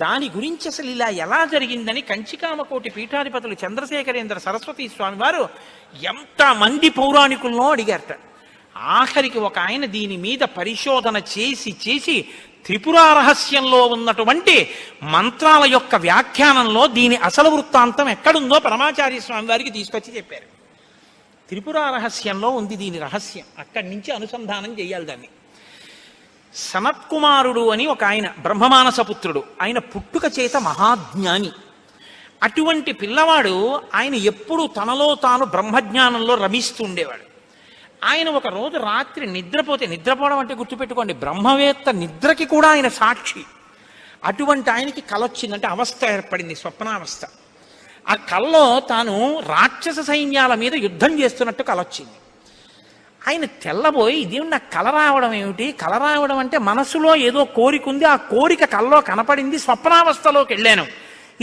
దాని గురించి అసలు ఇలా ఎలా జరిగిందని కంచికామకోటి పీఠాధిపతులు చంద్రశేఖరేంద్ర సరస్వతి స్వామి వారు ఎంతమంది పౌరాణికులను అడిగారట. ఆఖరికి ఒక ఆయన దీని మీద పరిశోధన చేసి త్రిపురా రహస్యంలో ఉన్నటువంటి మంత్రాల యొక్క వ్యాఖ్యానంలో దీని అసలు వృత్తాంతం ఎక్కడుందో పరమాచార్య స్వామి వారికి తీసుకొచ్చి చెప్పారు. త్రిపురా రహస్యంలో ఉంది దీని రహస్యం, అక్కడి నుంచి అనుసంధానం చేయాలి దాన్ని. సనత్కుమారుడు అని ఒక ఆయన బ్రహ్మమానసపుత్రుడు, ఆయన పుట్టుక చేత మహాజ్ఞాని. అటువంటి పిల్లవాడు ఆయన ఎప్పుడూ తనలో తాను బ్రహ్మజ్ఞానంలో రమిస్తూ ఉండేవాడు. ఆయన ఒక రోజు రాత్రి నిద్రపోవడం అంటే గుర్తుపెట్టుకోండి, బ్రహ్మవేత్త నిద్రకి కూడా ఆయన సాక్షి. అటువంటి ఆయనకి కల వచ్చిందంటే అవస్థ ఏర్పడింది, స్వప్నావస్థ. ఆ కల్లో తాను రాక్షస సైన్యాల మీద యుద్ధం చేస్తున్నట్టు కల వచ్చింది. ఆయన తెల్లబోయి ఇదేమి నాకు కల రావడం ఏమిటి, కల రావడం అంటే మనసులో ఏదో కోరిక ఉంది, ఆ కోరిక కల్లో కనపడింది, స్వప్నావస్థలోకి వెళ్ళాను,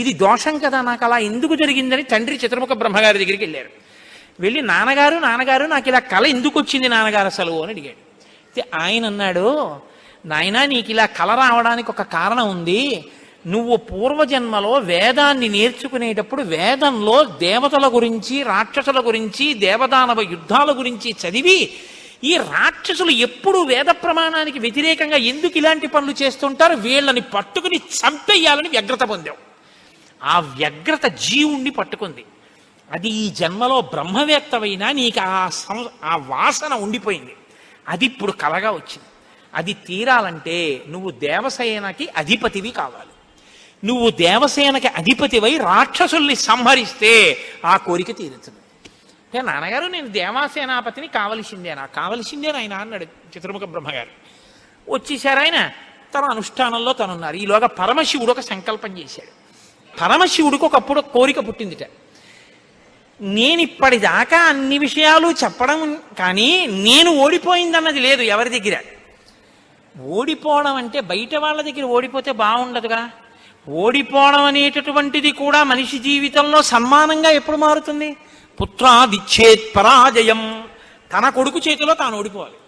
ఇది దోషం కదా, నాకు అలా ఎందుకు జరిగిందని తండ్రి చతుర్ముఖ బ్రహ్మగారి దగ్గరికి వెళ్ళారు. వెళ్ళి నాన్నగారు నాకు ఇలా కల ఎందుకు వచ్చింది నాన్నగారు అసలు అని అడిగాడు. ఆయన అన్నాడు, నాయనా నీకు ఇలా కల రావడానికి ఒక కారణం ఉంది. నువ్వు పూర్వజన్మలో వేదాన్ని నేర్చుకునేటప్పుడు వేదంలో దేవతల గురించి రాక్షసుల గురించి దేవదానవ యుద్ధాల గురించి చదివి, ఈ రాక్షసులు ఎప్పుడు వేద ప్రమాణానికి వ్యతిరేకంగా ఎందుకు ఇలాంటి పనులు చేస్తుంటారు, వీళ్ళని పట్టుకుని చంపేయాలని వ్యగ్రత పొందావు. ఆ వ్యగ్రత జీవుణ్ణి పట్టుకుంది. అది ఈ జన్మలో బ్రహ్మవేత్తవైనా నీకు ఆ వాసన ఉండిపోయింది. అది ఇప్పుడు కలగా వచ్చింది. అది తీరాలంటే నువ్వు దేవసేనకి అధిపతివి కావాలి. నువ్వు దేవసేనకి అధిపతివై రాక్షసుల్ని సంహరిస్తే ఆ కోరిక తీరుతుంది. నాన్నగారు నేను దేవాసేనాపతిని కావలసిందేనా ఆయన అన్నాడు చతుర్ముఖ బ్రహ్మగారు. వచ్చేసారు ఆయన, తన అనుష్ఠానంలో తనున్నారు. ఈలోగా పరమశివుడు ఒక సంకల్పం చేశాడు. పరమశివుడికి ఒకప్పుడు కోరిక పుట్టిందిట, నేను ఇప్పటిదాకా అన్ని విషయాలు చెప్పడం కానీ నేను ఓడిపోయిందన్నది లేదు ఎవరి దగ్గర. ఓడిపోవడం అంటే బయట వాళ్ళ దగ్గర ఓడిపోతే బాగుండదుగా. ఓడిపోవడం అనేటటువంటిది కూడా మనిషి జీవితంలో సన్మానంగా ఎప్పుడు మారుతుంది? పుత్రాదిచ్చేత్ పరాజయం. తన కొడుకు చేతిలో తాను ఓడిపోవాలి.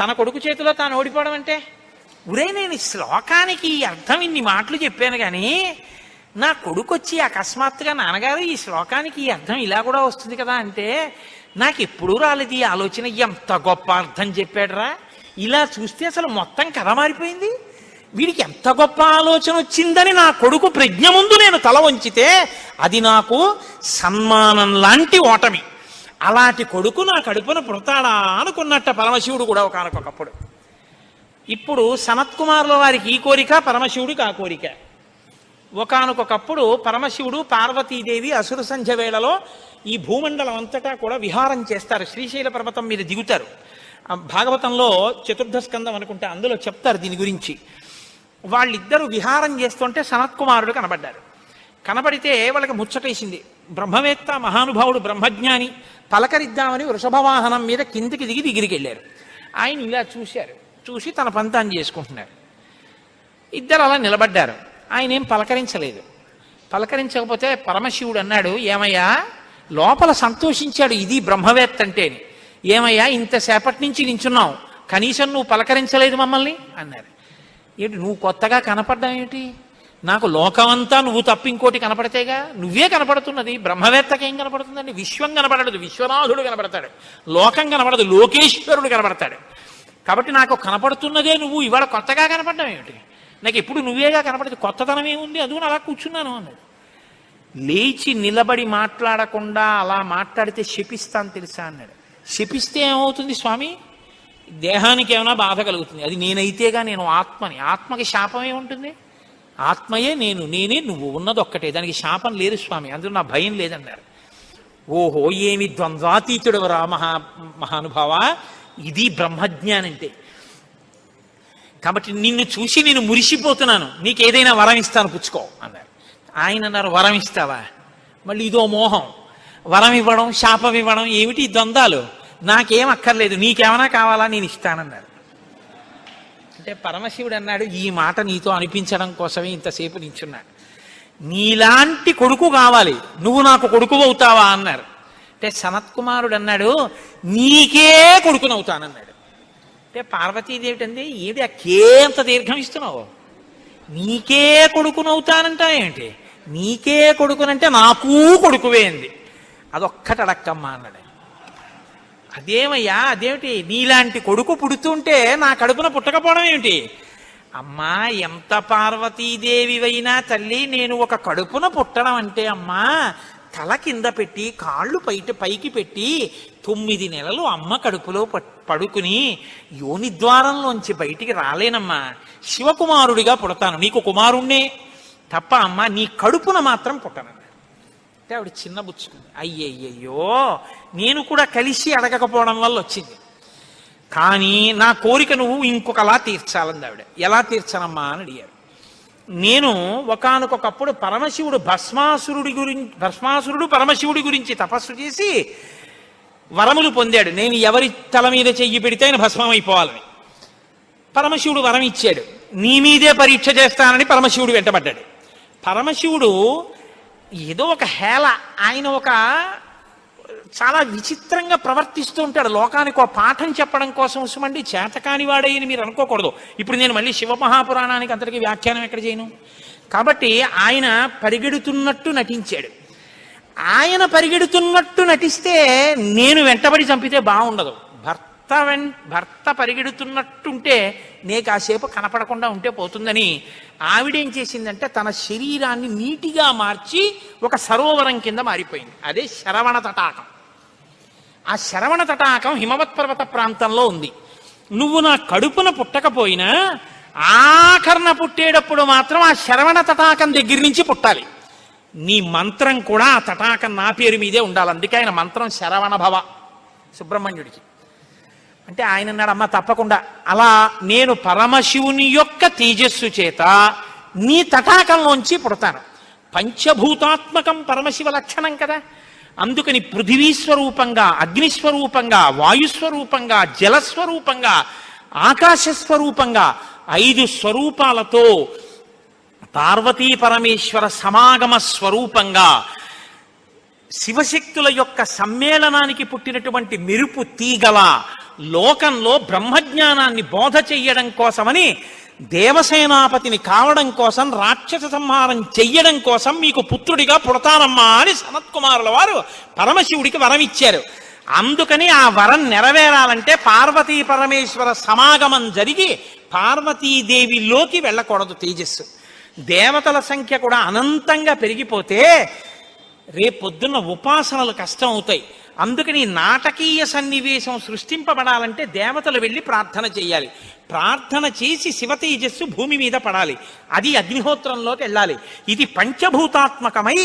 తన కొడుకు చేతిలో తాను ఓడిపోవడం అంటే, ఉరే నేను ఈ శ్లోకానికి అర్థం ఇన్ని మాటలు చెప్పాను కానీ నా కొడుకు వచ్చి అకస్మాత్తుగా నాన్నగారు ఈ శ్లోకానికి ఈ అర్థం ఇలా కూడా వస్తుంది కదా అంటే నాకు ఎప్పుడూ రాలేదు ఈ ఆలోచన. ఎంత గొప్ప అర్థం చెప్పాడురా! ఇలా చూస్తే అసలు మొత్తం కథ మారిపోయింది. వీడికి ఎంత గొప్ప ఆలోచన వచ్చిందని నా కొడుకు ప్రజ్ఞ ముందు నేను తల వంచితే అది నాకు సన్మానం లాంటి ఓటమి. అలాంటి కొడుకు నా కడుపున పుడతాడా అనుకున్నట్ట పరమశివుడు కూడా ఒకానొకప్పుడు. ఇప్పుడు సనత్కుమారుల వారికి ఈ కోరిక, పరమశివుడికి ఆ కోరిక. ఒకానొకప్పుడు పరమశివుడు పార్వతీదేవి అసుర సంధ్య వేళలో ఈ భూమండలం అంతటా కూడా విహారం చేస్తారు. శ్రీశైల పర్వతం మీద దిగుతారు. భాగవతంలో చతుర్థ స్కందం అనుకుంటే అందులో చెప్తారు దీని గురించి. వాళ్ళిద్దరూ విహారం చేస్తుంటే సనత్కుమారుడు కనబడ్డారు. కనబడితే వాళ్ళకి ముచ్చటేసింది. బ్రహ్మవేత్త మహానుభావుడు బ్రహ్మజ్ఞాని, పలకరిద్దామని వృషభవాహనం మీద కిందికి దిగి దగ్గరికి వెళ్ళారు. ఆయన ఇలా చూశారు. చూసి తన పంతాన్ని చేసుకుంటున్నారు. ఇద్దరు అలా నిలబడ్డారు. ఆయన ఏం పలకరించలేదు. పలకరించకపోతే పరమశివుడు అన్నాడు, ఏమయ్యా? లోపల సంతోషించాడు ఇది బ్రహ్మవేత్త అంటేని. ఏమయ్యా ఇంతసేపటి నుంచి నించున్నావు, కనీసం నువ్వు పలకరించలేదు మమ్మల్ని అన్నారు. ఏంటి నువ్వు కొత్తగా కనపడ్డా ఏమిటి? నాకు లోకమంతా నువ్వు తప్ప ఇంకోటి కనపడితేగా. నువ్వే కనపడుతున్నది. బ్రహ్మవేత్తకి ఏం కనపడుతుందండి? విశ్వం కనపడదు, విశ్వనాథుడు కనపడతాడు. లోకం కనపడదు, లోకేశ్వరుడు కనపడతాడు. కాబట్టి నాకు కనపడుతున్నదే నువ్వు ఇవాళ కొత్తగా కనపడ్డం ఏమిటి? నాకు ఎప్పుడు నువ్వేగా కనపడదు, కొత్తదనం ఏముంది? అందుకని అలా కూర్చున్నాను అన్నాడు. లేచి నిలబడి మాట్లాడకుండా అలా మాట్లాడితే శపిస్తాను తెలుసా అన్నాడు. శపిస్తే ఏమవుతుంది స్వామి? దేహానికి ఏమైనా బాధ కలుగుతుంది. అది నేనైతేగా, నేను ఆత్మని. ఆత్మకి శాపం ఏముంటుంది? ఆత్మయే నేను, నేనే నువ్వు, ఉన్నది ఒక్కటే, దానికి శాపం లేదు స్వామి, అందులో నా భయం లేదన్నారు. ఓహో ఏమి ద్వంద్వాతీతుడవరా మహానుభావ, ఇది బ్రహ్మజ్ఞానం అంటే. కాబట్టి నిన్ను చూసి నేను మురిసిపోతున్నాను, నీకేదైనా వరం ఇస్తాను పుచ్చుకో అన్నారు. ఆయన అన్నారు, వరం ఇస్తావా? మళ్ళీ ఇదో మోహం, వరం ఇవ్వడం శాపం ఇవ్వడం ఏమిటి ద్వంద్వాలు? నాకేం అక్కర్లేదు, నీకేమైనా కావాలా నేను ఇస్తానన్నారు. అంటే పరమశివుడు అన్నాడు, ఈ మాట నీతో అనిపించడం కోసమే ఇంతసేపు నించున్నాడు. నీలాంటి కొడుకు కావాలి, నువ్వు నాకు కొడుకు అవుతావా అన్నారు. అంటే సనత్కుమారుడు అన్నాడు, నీకే కొడుకునవుతానన్నాడు. అంటే పార్వతీదేవి అంది, ఏది అకేంత దీర్ఘం ఇస్తున్నావు? నీకే కొడుకునవుతానంటా ఏంటి? నీకే కొడుకునంటే నాకు కొడుకువే అంది. అదొక్కటి అడక్కమ్మా అన్నాడు. అదేమయ్యా, అదేమిటి? నీలాంటి కొడుకు పుడుతుంటే నా కడుపున పుట్టకపోవడం ఏమిటి? అమ్మా ఎంత పార్వతీదేవివైనా తల్లి, నేను ఒక కడుపున పుట్టడం అంటే అమ్మా తల కింద పెట్టి కాళ్ళు పైకి పెట్టి 9 నెలలు అమ్మ కడుపులో పడుకుని యోని ద్వారంలోంచి బయటికి రాలేనమ్మా. శివకుమారుడిగా పుడతాను, నీకు కుమారుణ్ణే తప్ప అమ్మా నీ కడుపున మాత్రం పుట్టనన్నా. అంటే ఆవిడ చిన్నబుచ్చుకుంది. అయ్యయ్యో, నేను కూడా కలిసి అడగకపోవడం వల్ల వచ్చింది. కానీ నా కోరిక నువ్వు ఇంకొకలా తీర్చాలంది ఆవిడ. ఎలా తీర్చనమ్మా అని అడిగారు. నేను ఒకానొకప్పుడు పరమశివుడు భస్మాసురుడు పరమశివుడి గురించి తపస్సు చేసి వరములు పొందాడు. నేను ఎవరి తల మీద చెయ్యి పెడితే ఆయన భస్మం అయిపోవాలని. పరమశివుడు వరం ఇచ్చాడు, నీ మీదే పరీక్ష చేస్తానని పరమశివుడు వెంటబడ్డాడు. పరమశివుడు ఏదో ఒక హేళ, ఆయన ఒక చాలా విచిత్రంగా ప్రవర్తిస్తూ ఉంటాడు. లోకానికి ఒక పాఠం చెప్పడం కోసం ఉసుమండి చేతకాని వాడయ్యని మీరు అనుకోకూడదు. ఇప్పుడు నేను మళ్ళీ శివమహాపురాణానికి అంతటికి వ్యాఖ్యానం ఎక్కడ చేయను? కాబట్టి ఆయన పరిగెడుతున్నట్టు నటించాడు. ఆయన పరిగెడుతున్నట్టు నటిస్తే నేను వెంటబడి చంపితే బాగుండదు. భర్త పరిగెడుతున్నట్టుంటే నే కాసేపు కనపడకుండా ఉంటే పోతుందని ఆవిడేం చేసిందంటే తన శరీరాన్ని నీటిగా మార్చి ఒక సరోవరం కింద మారిపోయింది. అదే శరవణ తటాకం. ఆ శరవణ తటాకం హిమవత్ పర్వత ప్రాంతంలో ఉంది. నువ్వు నా కడుపున పుట్టకపోయినా ఆఖరణ పుట్టేటప్పుడు మాత్రం ఆ శరవణ తటాకం దగ్గర నుంచి పుట్టాలి. నీ మంత్రం కూడా ఆ తటాకం నా పేరు మీదే ఉండాలి. అందుకే ఆయన మంత్రం శరవణ భవ సుబ్రహ్మణ్యుడికి. అంటే ఆయన అన్నాడు, అమ్మ తప్పకుండా, అలా నేను పరమశివుని యొక్క తేజస్సు చేత నీ తటాకంలోంచి పుడతాను. పంచభూతాత్మకం పరమశివ లక్షణం కదా. అందుకని పృథివీస్వరూపంగా, అగ్నిస్వరూపంగా, వాయుస్వరూపంగా, జలస్వరూపంగా, ఆకాశస్వరూపంగా 5 స్వరూపాలతో పార్వతీ పరమేశ్వర సమాగమ స్వరూపంగా శివశక్తుల యొక్క సమ్మేళనానికి పుట్టినటువంటి మెరుపు తీగల లోకంలో బ్రహ్మజ్ఞానాన్ని బోధ చెయ్యడం కోసమని దేవసేనాపతిని కావడం కోసం, రాక్షస సంహారం చెయ్యడం కోసం మీకు పుత్రుడిగా పుడతానమ్మా అని సనత్కుమారుల వారు పరమశివుడికి వరం ఇచ్చారు. అందుకని ఆ వరం నెరవేరాలంటే పార్వతీ పరమేశ్వర సమాగమం జరిగి పార్వతీదేవిలోకి వెళ్ళకూడదు తేజస్సు. దేవతల సంఖ్య కూడా అనంతంగా పెరిగిపోతే రేపొద్దున్న ఉపాసనలు కష్టం అవుతాయి. అందుకని నాటకీయ సన్నివేశం సృష్టింపబడాలంటే దేవతలు వెళ్ళి ప్రార్థన చేయాలి. ప్రార్థన చేసి శివతేజస్సు భూమి మీద పడాలి. అది అగ్నిహోత్రంలోకి వెళ్ళాలి. ఇది పంచభూతాత్మకమై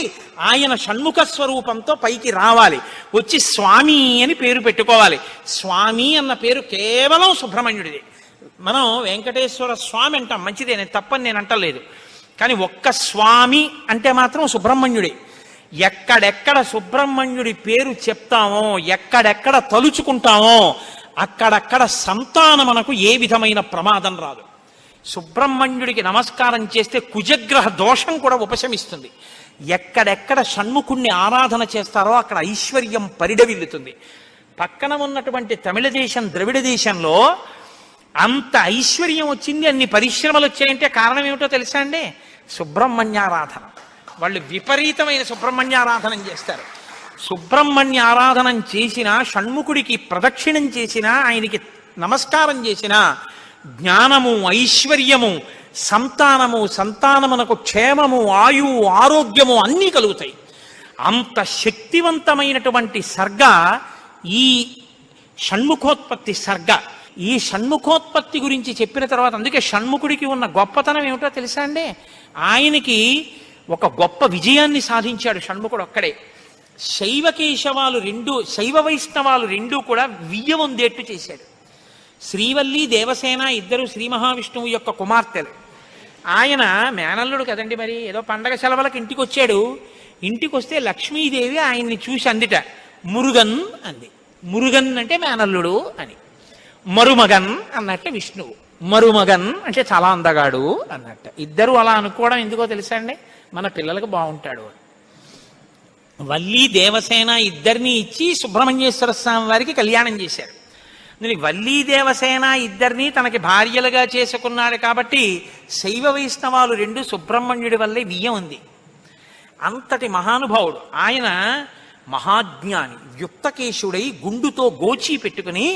ఆయన షణ్ముఖ స్వరూపంతో పైకి రావాలి. వచ్చి స్వామి అని పేరు పెట్టుకోవాలి. స్వామి అన్న పేరు కేవలం సుబ్రహ్మణ్యుడిది. మనం వెంకటేశ్వర స్వామి అంటాం, మంచిదే, నేను తప్పని నేను అంటలేదు. కానీ ఒక్క స్వామి అంటే మాత్రం సుబ్రహ్మణ్యుడే. ఎక్కడెక్కడ సుబ్రహ్మణ్యుడి పేరు చెప్తామో, ఎక్కడెక్కడ తలుచుకుంటామో అక్కడక్కడ సంతానమునకు ఏ విధమైన ప్రమాదం రాదు. సుబ్రహ్మణ్యుడికి నమస్కారం చేస్తే కుజగ్రహ దోషం కూడా ఉపశమిస్తుంది. ఎక్కడెక్కడ షణ్ముఖుణ్ణి ఆరాధన చేస్తారో అక్కడ ఐశ్వర్యం పరిడవిల్లుతుంది. పక్కన ఉన్నటువంటి తమిళ దేశం, ద్రవిడ దేశంలో అంత ఐశ్వర్యం వచ్చింది, అన్ని పరిశ్రమలు వచ్చాయంటే కారణం ఏమిటో తెలుసా అండి? సుబ్రహ్మణ్యారాధన. వాళ్ళు విపరీతమైన సుబ్రహ్మణ్యారాధనం చేస్తారు. సుబ్రహ్మణ్య ఆరాధనం చేసినా, షణ్ముఖుడికి ప్రదక్షిణం చేసినా, ఆయనకి నమస్కారం చేసినా జ్ఞానము, ఐశ్వర్యము, సంతానమునకు క్షేమము, ఆయువు, ఆరోగ్యము అన్నీ కలుగుతాయి. అంత శక్తివంతమైనటువంటి సర్గ ఈ షణ్ముఖోత్పత్తి సర్గ. ఈ షణ్ముఖోత్పత్తి గురించి చెప్పిన తర్వాత, అందుకే షణ్ముఖుడికి ఉన్న గొప్పతనం ఏమిటో తెలుసా అండి? ఆయనకి ఒక గొప్ప విజయాన్ని సాధించాడు షణ్ముఖుడు ఒక్కడే. శైవ వైష్ణవాలు రెండూ కూడా వియ్యవందేట్టు చేశాడు. శ్రీవల్లి, దేవసేన ఇద్దరు శ్రీ మహావిష్ణువు యొక్క కుమార్తెలు. ఆయన మేనల్లుడు కదండి, మరి ఏదో పండగ సెలవులకు ఇంటికి వచ్చాడు. ఇంటికి వస్తే లక్ష్మీదేవి ఆయన్ని చూసి అందిట, మురుగన్ అంది. మురుగన్ అంటే మేనల్లుడు అని. మరుమగన్ అన్నట్టు విష్ణువు. మరుమగన్ అంటే చాలా అందగాడు అన్నట్ట. ఇద్దరు అలా అనుకోవడం ఎందుకో తెలుసా అండి? మన పిల్లలకు బాగుంటాడు. వల్లి, దేవసేన ఇద్దరిని ఇచ్చి సుబ్రహ్మణ్యేశ్వర స్వామి వారికి కళ్యాణం చేశారు. వల్లి, దేవసేన ఇద్దరిని తనకి భార్యలుగా చేసుకున్నాడు కాబట్టి శైవ వైష్ణవాలు రెండు సుబ్రహ్మణ్యుడి వల్లే వియ్యం ఉంది. అంతటి మహానుభావుడు ఆయన. మహాజ్ఞాని, యుక్తకేశుడై గుండుతో గోచి పెట్టుకుని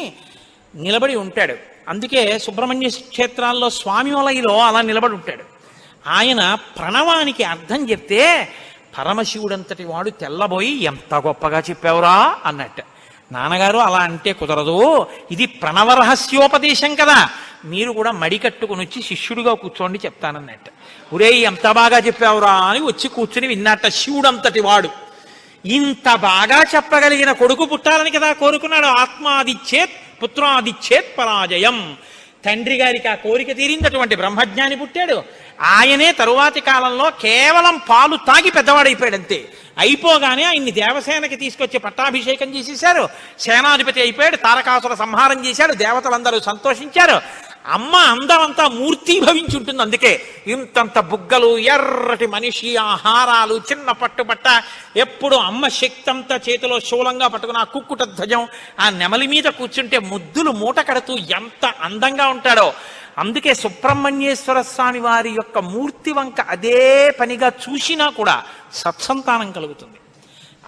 నిలబడి ఉంటాడు. అందుకే సుబ్రహ్మణ్య క్షేత్రాల్లో స్వామివలయలో అలా నిలబడి ఉంటాడు. ఆయన ప్రణవానికి అర్థం చెప్తే పరమశివుడంతటి వాడు తెల్లబోయి, ఎంత గొప్పగా చెప్పావురా అన్నట్టు. నాన్నగారు అలా అంటే కుదరదు, ఇది ప్రణవ రహస్యోపదేశం కదా, మీరు కూడా మడి కట్టుకుని వచ్చి శిష్యుడిగా కూర్చోండి చెప్తానన్నట్టు. ఒరే ఎంత బాగా చెప్పావురా అని వచ్చి కూర్చుని విన్నట్ట. శివుడంతటి వాడు ఇంత బాగా చెప్పగలిగిన కొడుకు పుట్టాలని కదా కోరుకున్నాడు. ఆత్మాదిచ్చేత్ పుత్రాదిచ్చేత్ పరాజయం. తండ్రి గారికి ఆ కోరిక తీరిందటువంటి బ్రహ్మజ్ఞాని పుట్టాడు. ఆయనే తరువాతి కాలంలో కేవలం పాలు తాగి పెద్దవాడైపోయాడు. అయిపోగానే ఆయన్ని దేవసేనకి తీసుకొచ్చి పట్టాభిషేకం చేసేశారు. సేనాధిపతి అయిపోయాడు. తారకాసుర సంహారం చేశాడు. దేవతలందరూ సంతోషించారు. అమ్మ అందమంతా మూర్తీభవించి ఉంటుంది. అందుకే ఇంతంత బుగ్గలు, ఎర్రటి మనిషి, ఆహారాలు, చిన్న పట్టుబట్ట, ఎప్పుడు అమ్మ శక్తి అంతా చేతిలో శూలంగా పట్టుకుని ఆ కుక్కుట ధ్వజం, ఆ నెమలి మీద కూర్చుంటే ముద్దులు మూట కడుతూ ఎంత అందంగా ఉంటాడో. అందుకే సుబ్రహ్మణ్యేశ్వర స్వామి వారి యొక్క మూర్తి వంక అదే పనిగా చూసినా కూడా సత్సంతానం కలుగుతుంది.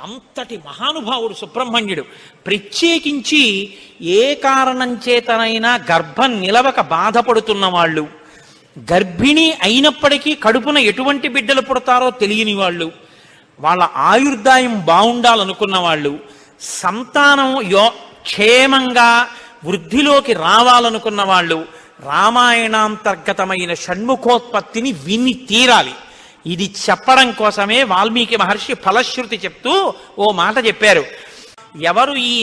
అంతటి మహానుభావుడు సుబ్రహ్మణ్యుడు. ప్రత్యేకించి ఏ కారణం చేతనైనా గర్భం నిలవక బాధపడుతున్న వాళ్ళు, గర్భిణి అయినప్పటికీ కడుపున ఎటువంటి బిడ్డలు పుడతారో తెలియని వాళ్ళు, వాళ్ళ ఆయుర్దాయం బాగుండాలనుకున్న వాళ్ళు, సంతానం క్షేమంగా వృద్ధిలోకి రావాలనుకున్న వాళ్ళు రామాయణాంతర్గతమైన షణ్ముఖోత్పత్తిని విని తీరాలి. ఇది చెప్పడం కోసమే వాల్మీకి మహర్షి ఫలశ్రుతి చెప్తూ ఓ మాట చెప్పారు. ఎవరు ఈ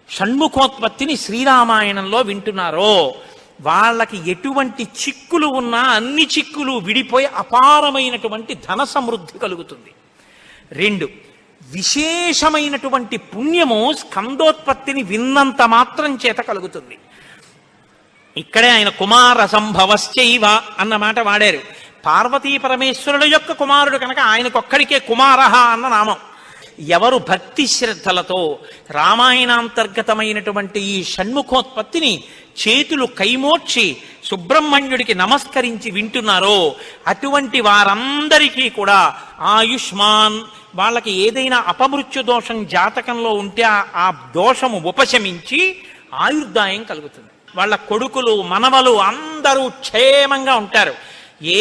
షణ్ముఖోత్పత్తిని శ్రీరామాయణంలో వింటున్నారో వాళ్ళకి ఎటువంటి చిక్కులు ఉన్నా అన్ని చిక్కులు విడిపోయి అపారమైనటువంటి ధన సమృద్ధి కలుగుతుంది. 2, విశేషమైనటువంటి పుణ్యము స్కందోత్పత్తిని విన్నంత మాత్రం చేత కలుగుతుంది. ఇక్కడే ఆయన కుమార సంభవశ్చైవ అన్న మాట వాడారు. పార్వతీ పరమేశ్వరుల యొక్క కుమారుడు కనుక ఆయనకొక్కడికే కుమారః అన్న నామం. ఎవరు భక్తి శ్రద్ధలతో రామాయణాంతర్గతమైనటువంటి ఈ షణ్ముఖోత్పత్తిని చేతులు కైమోర్చి సుబ్రహ్మణ్యుడికి నమస్కరించి వింటున్నారో అటువంటి వారందరికీ కూడా ఆయుష్మాన్, వాళ్ళకి ఏదైనా అపమృత్యు దోషం జాతకంలో ఉంటే ఆ దోషము ఉపశమించి ఆయుర్దాయం కలుగుతుంది. వాళ్ళ కొడుకులు మనవలు అందరూ క్షేమంగా ఉంటారు.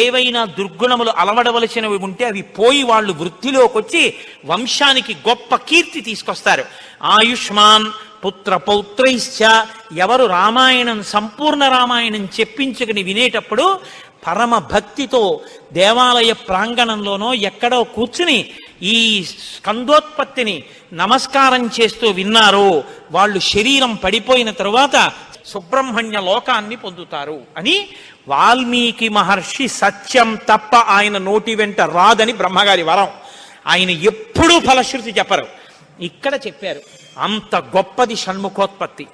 ఏవైనా దుర్గుణములు అలవడవలసినవి ఉంటే అవి పోయి వాళ్ళు వృద్ధిలోకి వచ్చి వంశానికి గొప్ప కీర్తి తీసుకొస్తారు. ఆయుష్మాన్ పుత్ర పౌత్రైశ్చ, ఎవరు రామాయణం సంపూర్ణ రామాయణం చెప్పించుకుని వినేటప్పుడు పరమ భక్తితో దేవాలయ ప్రాంగణంలోనో ఎక్కడో కూర్చుని ఈ స్కందోత్పత్తిని నమస్కారం చేస్తూ విన్నారో వాళ్ళు శరీరం పడిపోయిన తరువాత సుబ్రహ్మణ్య లోకాన్ని పొందుతారు అని వాల్మీకి మహర్షి సత్యం తప్ప ఆయన నోటి వెంట రాదని బ్రహ్మగారి వరం. ఆయన ఎప్పుడూ ఫలశ్రుతి చెప్పరు, ఇక్కడ చెప్పారు. అంత గొప్పది షణ్ముఖోత్పత్తి.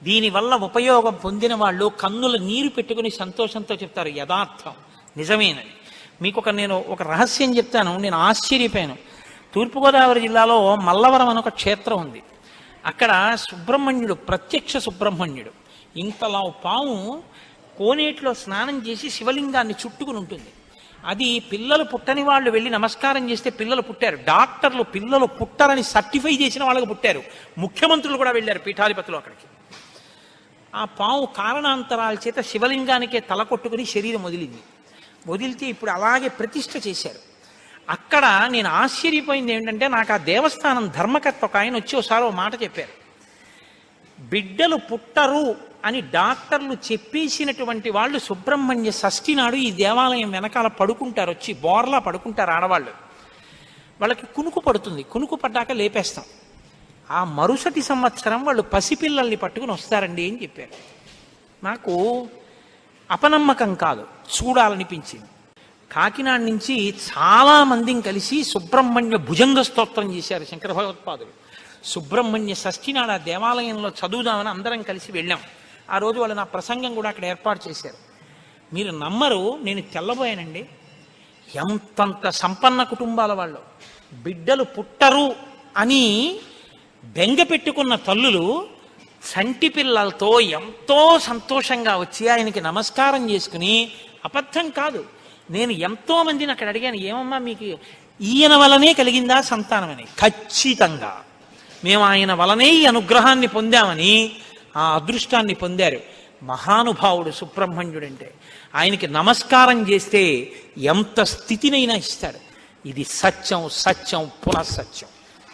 దీనివల్ల ఉపయోగం పొందిన వాళ్ళు కన్నుల నీరు పెట్టుకుని సంతోషంతో చెప్తారు యథార్థం నిజమేనని. మీకు నేను ఒక రహస్యం చెప్తాను, నేను ఆశ్చర్యపోయాను. తూర్పుగోదావరి జిల్లాలో మల్లవరం అని ఒక క్షేత్రం ఉంది. అక్కడ సుబ్రహ్మణ్యుడు, ప్రత్యక్ష సుబ్రహ్మణ్యుడు, ఇంతలా పాము కోనేటిలో స్నానం చేసి శివలింగాన్ని చుట్టుకుని ఉంటుంది. అది పిల్లలు పుట్టని వాళ్ళు వెళ్ళి నమస్కారం చేస్తే పిల్లలు పుట్టారు. డాక్టర్లు పిల్లలు పుట్టరని సర్టిఫై చేసిన వాళ్ళకి పుట్టారు. ముఖ్యమంత్రులు కూడా వెళ్ళారు పీఠాధిపతులు అక్కడికి. ఆ పాము కారణాంతరాల చేత శివలింగానికే తల కొట్టుకుని శరీరం వదిలితే ఇప్పుడు అలాగే ప్రతిష్ఠ చేశారు. అక్కడ నేను ఆశ్చర్యపోయింది ఏమిటంటే, నాకు ఆ దేవస్థానం ధర్మకర్త ఒక ఆయన వచ్చి ఒకసారి ఓ మాట చెప్పారు. బిడ్డలు పుట్టరు అని డాక్టర్లు చెప్పేసినటువంటి వాళ్ళు సుబ్రహ్మణ్య షష్ఠి నాడు ఈ దేవాలయం వెనకాల పడుకుంటారు, వచ్చి బోర్లా పడుకుంటారు ఆడవాళ్ళు. వాళ్ళకి కునుకు పడుతుంది, కునుకు పడ్డాక లేపేస్తాం. ఆ మరుసటి సంవత్సరం వాళ్ళు పసిపిల్లల్ని పట్టుకుని వస్తారండి అని చెప్పారు. నాకు అపనమ్మకం కాదు, చూడాలనిపించింది. కాకినాడ నుంచి చాలా మందిని కలిసి సుబ్రహ్మణ్య భుజంగ స్తోత్రం చేశారు శంకర భగవత్పాదులు. సుబ్రహ్మణ్య షష్ఠి నాడు ఆ దేవాలయంలో చదువుదామని అందరం కలిసి వెళ్ళాం. ఆ రోజు వాళ్ళు నా ప్రసంగం కూడా అక్కడ ఏర్పాటు చేశారు. మీరు నమ్మరు, నేను తెల్లబోయానండి. ఎంతంత సంపన్న కుటుంబాల వాళ్ళు బిడ్డలు పుట్టరు అని బెంగ పెట్టుకున్న తల్లులు చంటి పిల్లలతో ఎంతో సంతోషంగా వచ్చి ఆయనకి నమస్కారం చేసుకుని, అబద్ధం కాదు, నేను ఎంతో మందిని అక్కడ అడిగాను, ఏమమ్మా మీకు ఈయన వలనే కలిగిందా సంతానం అని. ఖచ్చితంగా మేము ఆయన వలనే ఈ అనుగ్రహాన్ని పొందామని ఆ అదృష్టాన్ని పొందారు. మహానుభావుడు సుబ్రహ్మణ్యుడంటే. ఆయనకి నమస్కారం చేస్తే ఎంత స్థితినైనా ఇస్తాడు. ఇది సత్యం, సత్యం పునఃసత్యం.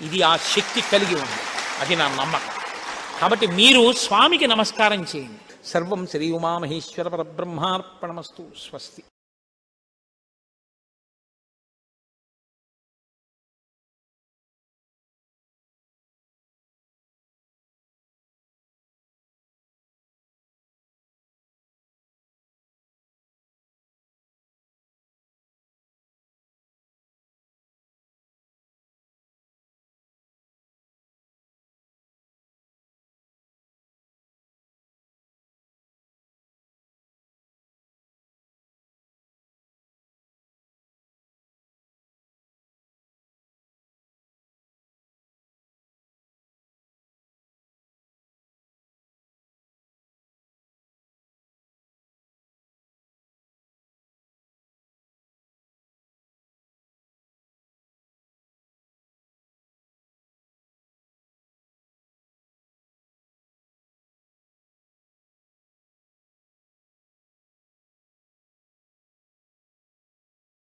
ఇది ఆ శక్తి కలిగి ఉంది, అది నా నమ్మకం. కాబట్టి మీరు స్వామికి నమస్కారం చేయండి. సర్వం శ్రీ ఉమామహేశ్వర పరబ్రహ్మార్పణమస్తు. స్వస్తి.